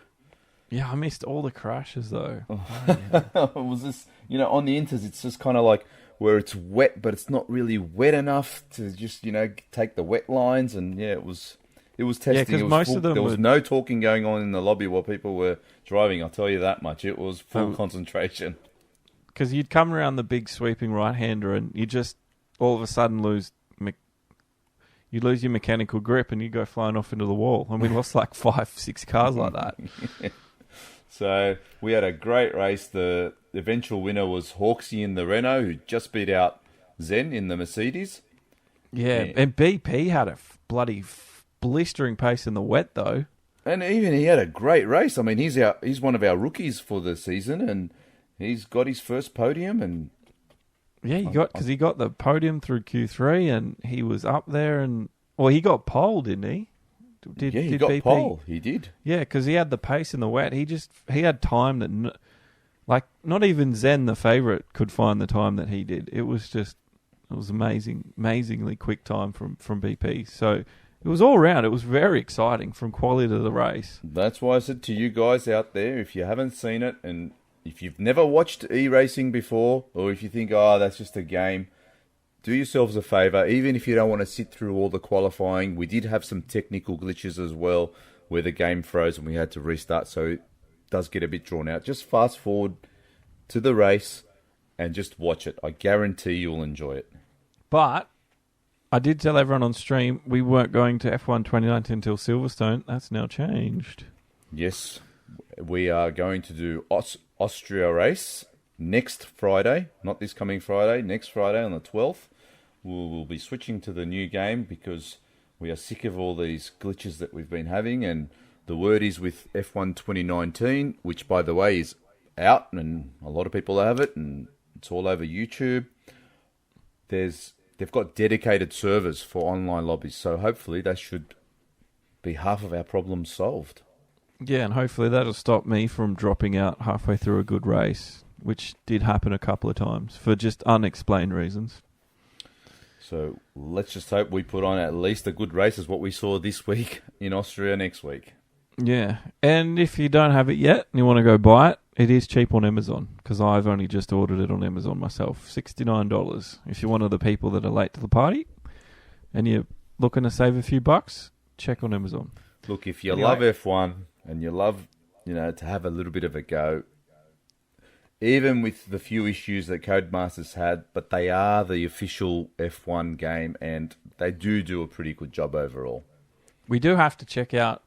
Yeah, I missed all the crashes, though. It was just, on the Inters, it's just kind of like where it's wet, but it's not really wet enough to just, take the wet lines. And it was testing. Yeah, because most of them there was no talking going on in the lobby while people were driving. I'll tell you that much. It was full concentration. Because you'd come around the big sweeping right-hander and you just all of a sudden lose your mechanical grip and you go flying off into the wall. And we lost like 5-6 cars like that. So we had a great race. The eventual winner was Hawksy in the Renault, who just beat out Zen in the Mercedes. Yeah, and BP had a bloody blistering pace in the wet, though. And even he had a great race. I mean, he's one of our rookies for the season, and he's got his first podium. And yeah, he got the podium through Q3, and he was up there, and he got pole, didn't he? He got BP? Pole. He did. Yeah, because he had the pace in the wet. He had time that, not even Zen, the favourite, could find the time that he did. It was amazingly quick time from BP. So it was all round. It was very exciting from quality to the race. That's why I said to you guys out there, if you haven't seen it, and if you've never watched e-racing before, or if you think, that's just a game, do yourselves a favour. Even if you don't want to sit through all the qualifying, we did have some technical glitches as well, where the game froze and we had to restart, so it does get a bit drawn out. Just fast forward to the race and just watch it. I guarantee you'll enjoy it. But I did tell everyone on stream we weren't going to F1 2019 until Silverstone. That's now changed. Yes, we are going to do Austria race next Friday. Not this coming Friday, next Friday on the 12th. We'll be switching to the new game because we are sick of all these glitches that we've been having. And the word is with F1 2019, which, by the way, is out and a lot of people have it and it's all over YouTube. They've got dedicated servers for online lobbies, so hopefully that should be half of our problems solved. Yeah, and hopefully that'll stop me from dropping out halfway through a good race, which did happen a couple of times for just unexplained reasons. So let's just hope we put on at least a good race as what we saw this week in Austria next week. Yeah, and if you don't have it yet and you want to go buy it, it is cheap on Amazon because I've only just ordered it on Amazon myself. $69. If you're one of the people that are late to the party and you're looking to save a few bucks, check on Amazon. Look, if you love F1 and you love, to have a little bit of a go, even with the few issues that Codemasters had, but they are the official F1 game and they do a pretty good job overall. We do have to check out,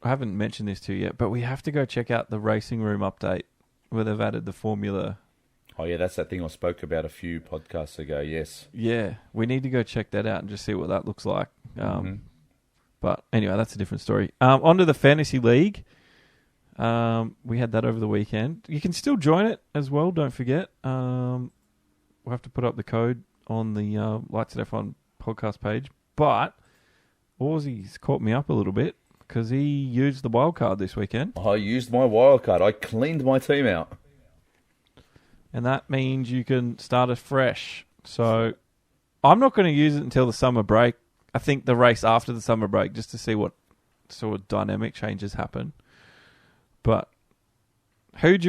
I haven't mentioned this to you yet, but we have to go check out the Racing Room update where they've added the Formula. Oh, yeah, that's that thing I spoke about a few podcasts ago, yes. Yeah, we need to go check that out and just see what that looks like. But anyway, that's a different story. On to the Fantasy League. We had that over the weekend. You can still join it as well, don't forget. We'll have to put up the code on the Lights at F1 podcast page. But Aussie's caught me up a little bit because he used the wild card this weekend. I used my wild card. I cleaned my team out. And that means you can start afresh. So I'm not going to use it until the summer break. I think the race after the summer break, just to see what sort of dynamic changes happen. But Who'd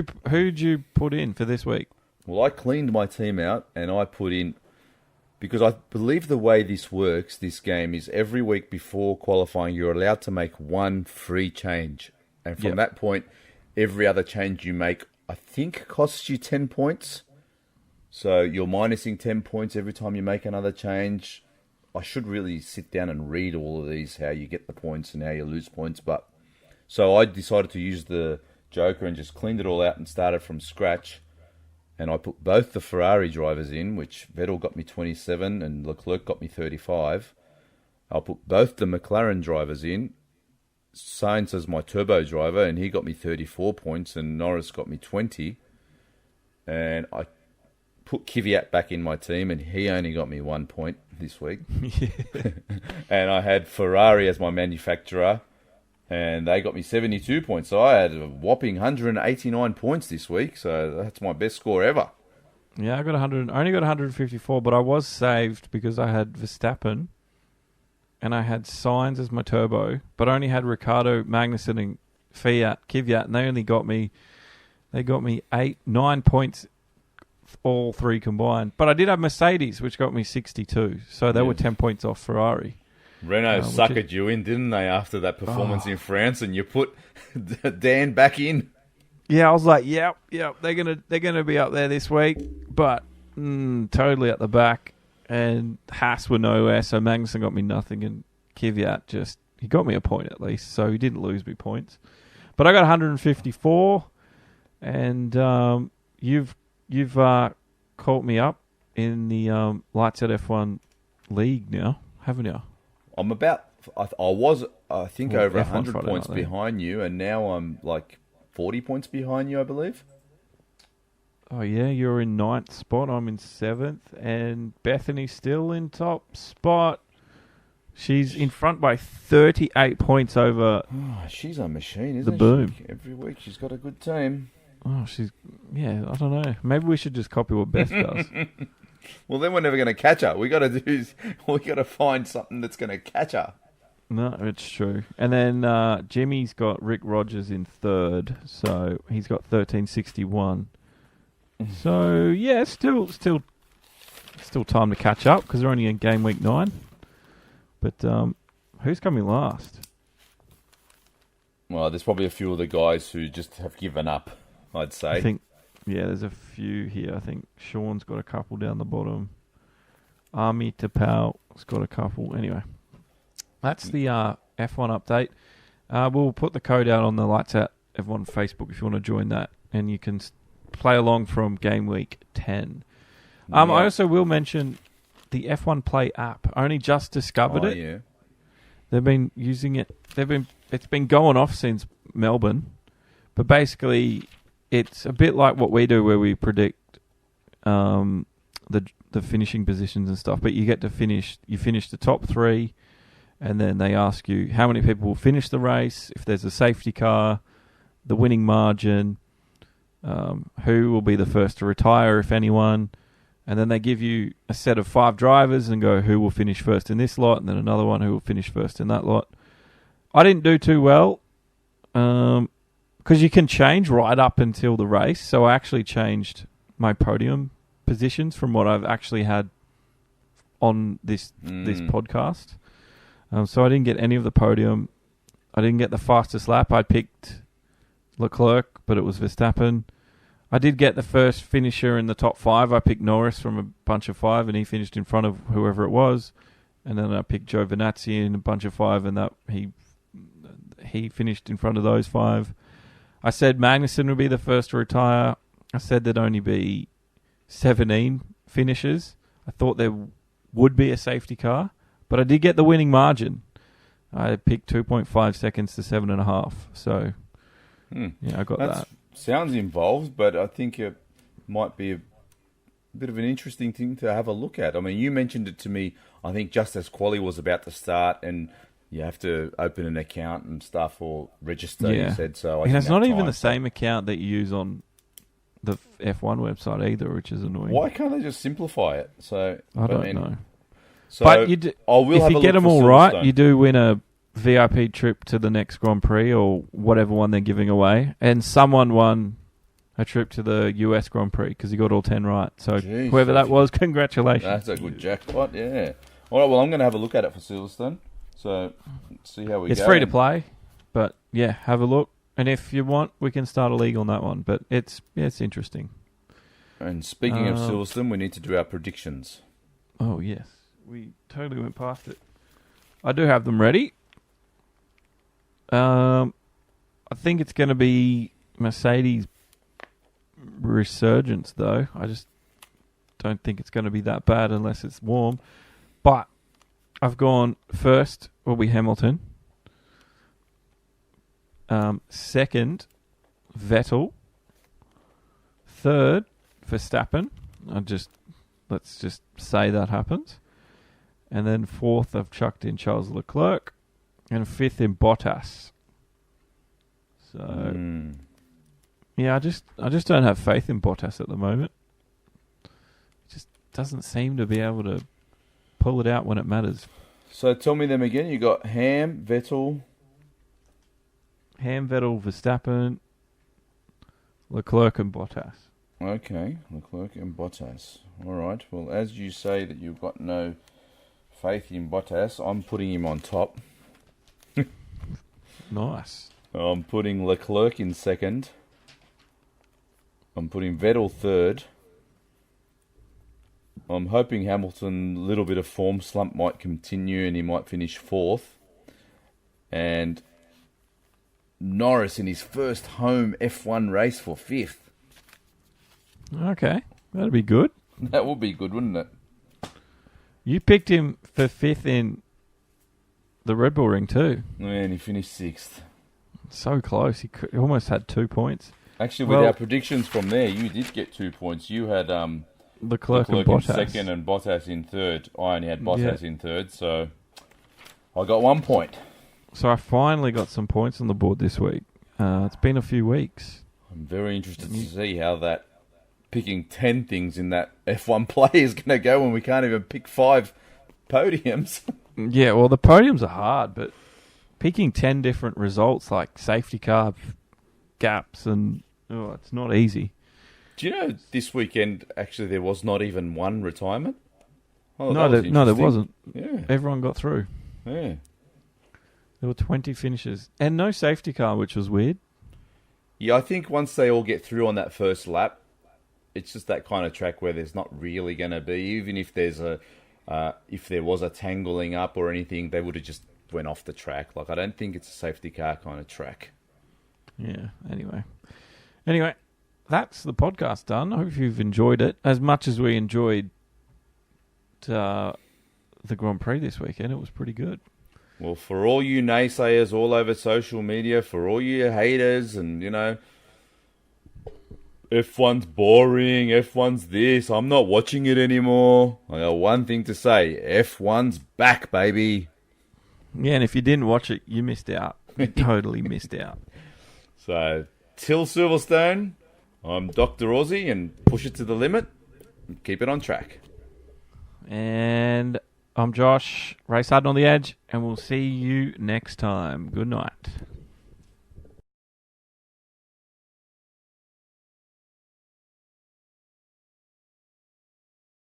you put in for this week? Well, I cleaned my team out and I put in, because I believe the way this works, this game, is every week before qualifying, you're allowed to make one free change. And from that point, every other change you make, I think, costs you 10 points. So you're minusing 10 points every time you make another change. I should really sit down and read all of these, how you get the points and how you lose points. But so I decided to use the Joker and just cleaned it all out and started from scratch. And I put both the Ferrari drivers in, which Vettel got me 27 and Leclerc got me 35. I put both the McLaren drivers in. Sainz as my turbo driver, and he got me 34 points, and Norris got me 20. And I put Kvyat back in my team, and he only got me 1 point this week. And I had Ferrari as my manufacturer, and they got me 72 points. So I had a whopping 189 points this week. So that's my best score ever. Yeah, I only got 154, but I was saved because I had Verstappen and I had Sainz as my turbo, but I only had Ricciardo, Magnussen, and Kvyat, and they only got me 9 points, all three combined. But I did have Mercedes, which got me 62, so they were 10 points off Ferrari. Renault suckered you in, didn't they, after that performance in France, and you put Dan back in? Yeah, I was like, yep, they're gonna be up there this week, but totally at the back. And Haas were nowhere, so Magnussen got me nothing, and Kvyat he got me a point at least, so he didn't lose me points. But I got 154, and you've caught me up in the Lights Out F1 league now, haven't you? I'm about, I was, I think, over F1 100 Friday points night, then. behind you, and now I'm like 40 points behind you, I believe. Oh, yeah, you're in 9th spot, I'm in 7th, and Bethany's still in top spot. She's in front by 38 points over She's a machine, isn't the Boom. she? Every week she's got a good team. Oh, I don't know. Maybe we should just copy what Beth does. Well, then we're never going to catch her. We got to find something that's going to catch her. No, it's true. And then Jimmy's got Rick Rogers in 3rd, so he's got 1361. So yeah, still time to catch up because they're only in game week 9. But who's coming last? Well, there's probably a few of the guys who just have given up, I'd say. I think, yeah, there's a few here. I think Sean's got a couple down the bottom. Army Tapau's got a couple. Anyway, that's the F1 update. We'll put the code out on the Lights Out F1 Facebook if you want to join that, and you can play along from game week 10. I also will mention the F1 Play app. I only just discovered it. Yeah. They've been using it. It's been going off since Melbourne, but basically it's a bit like what we do where we predict the finishing positions and stuff. But you get to finish. You finish the top 3, and then they ask you how many people will finish the race, if there's a safety car, the winning margin, who will be the first to retire, if anyone. And then they give you a set of 5 drivers and go, who will finish first in this lot, and then another one who will finish first in that lot. I didn't do too well because you can change right up until the race. So I actually changed my podium positions from what I've actually had on this podcast. So I didn't get any of the podium. I didn't get the fastest lap. I picked Leclerc, but it was Verstappen. I did get the first finisher in the top 5. I picked Norris from a bunch of 5, and he finished in front of whoever it was. And then I picked Joe Venazzi in a bunch of 5, and that he finished in front of those 5. I said Magnussen would be the first to retire. I said there'd only be 17 finishers. I thought there would be a safety car, but I did get the winning margin. I picked 2.5 seconds to 7.5. So, yeah, I got that. Sounds involved, but I think it might be a bit of an interesting thing to have a look at. I mean, you mentioned it to me, I think, just as quali was about to start, and you have to open an account and stuff or register, you said. So and it's not even the same account that you use on the F1 website either, which is annoying. Why can't they just simplify it? So I don't know. So but if you get them all right, you do win a VIP trip to the next Grand Prix or whatever one they're giving away. And someone won a trip to the US Grand Prix because he got all 10 right. So Jeez, whoever that was, congratulations. That's a good jackpot, yeah. All right, well, I'm going to have a look at it for Silverstone. So, see how we go. It's free to play, but yeah, have a look. And if you want, we can start a league on that one. But it's interesting. And speaking of Silverstone, we need to do our predictions. Oh, yes. We totally went past it. I do have them ready. I think it's going to be Mercedes resurgence, though. I just don't think it's going to be that bad unless it's warm. But I've gone first will be Hamilton. Second, Vettel. Third, Verstappen. Let's just say that happens. And then fourth, I've chucked in Charles Leclerc. And fifth in Bottas. So, yeah, I just don't have faith in Bottas at the moment. He just doesn't seem to be able to pull it out when it matters. So tell me them again. You got Vettel, Verstappen, Leclerc and Bottas. Okay, Leclerc and Bottas. All right. Well, as you say that you've got no faith in Bottas, I'm putting him on top. Nice. I'm putting Leclerc in second. I'm putting Vettel third. I'm hoping Hamilton, a little bit of form slump might continue and he might finish fourth. And Norris in his first home F1 race for fifth. Okay, that'd be good. That would be good, wouldn't it? You picked him for fifth in the RedBull Ring too. And he finished sixth. So close. He almost had 2 points. Actually, with our predictions from there, you did get 2 points. You had Leclerc and in Bottas. second and Bottas in third. I only had Bottas in third, so I got 1 point. So I finally got some points on the board this week. It's been a few weeks. I'm very interested to see how that picking 10 things in that F1 play is going to go when we can't even pick 5 podiums. Yeah, well, the podiums are hard, but picking 10 different results like safety car gaps and it's not easy. Do you know this weekend actually there was not even one retirement? Oh, No, there wasn't. Yeah. Everyone got through. Yeah. There were 20 finishes and no safety car, which was weird. Yeah, I think once they all get through on that first lap, it's just that kind of track where there's not really going to be, even if there's if there was a tangling up or anything, they would have just went off the track. Like, I don't think it's a safety car kind of track. Yeah, anyway, that's the podcast done. I hope you've enjoyed it as much as we enjoyed the Grand Prix this weekend. It was pretty good. Well, for all you naysayers all over social media, for all you haters and, F1's boring, F1's this, I'm not watching it anymore. I got one thing to say, F1's back, baby. Yeah, and if you didn't watch it, you missed out. You totally missed out. So, till Silverstone, I'm Dr. Aussie and push it to the limit and keep it on track. And I'm Josh, race hard on the edge, and we'll see you next time. Good night.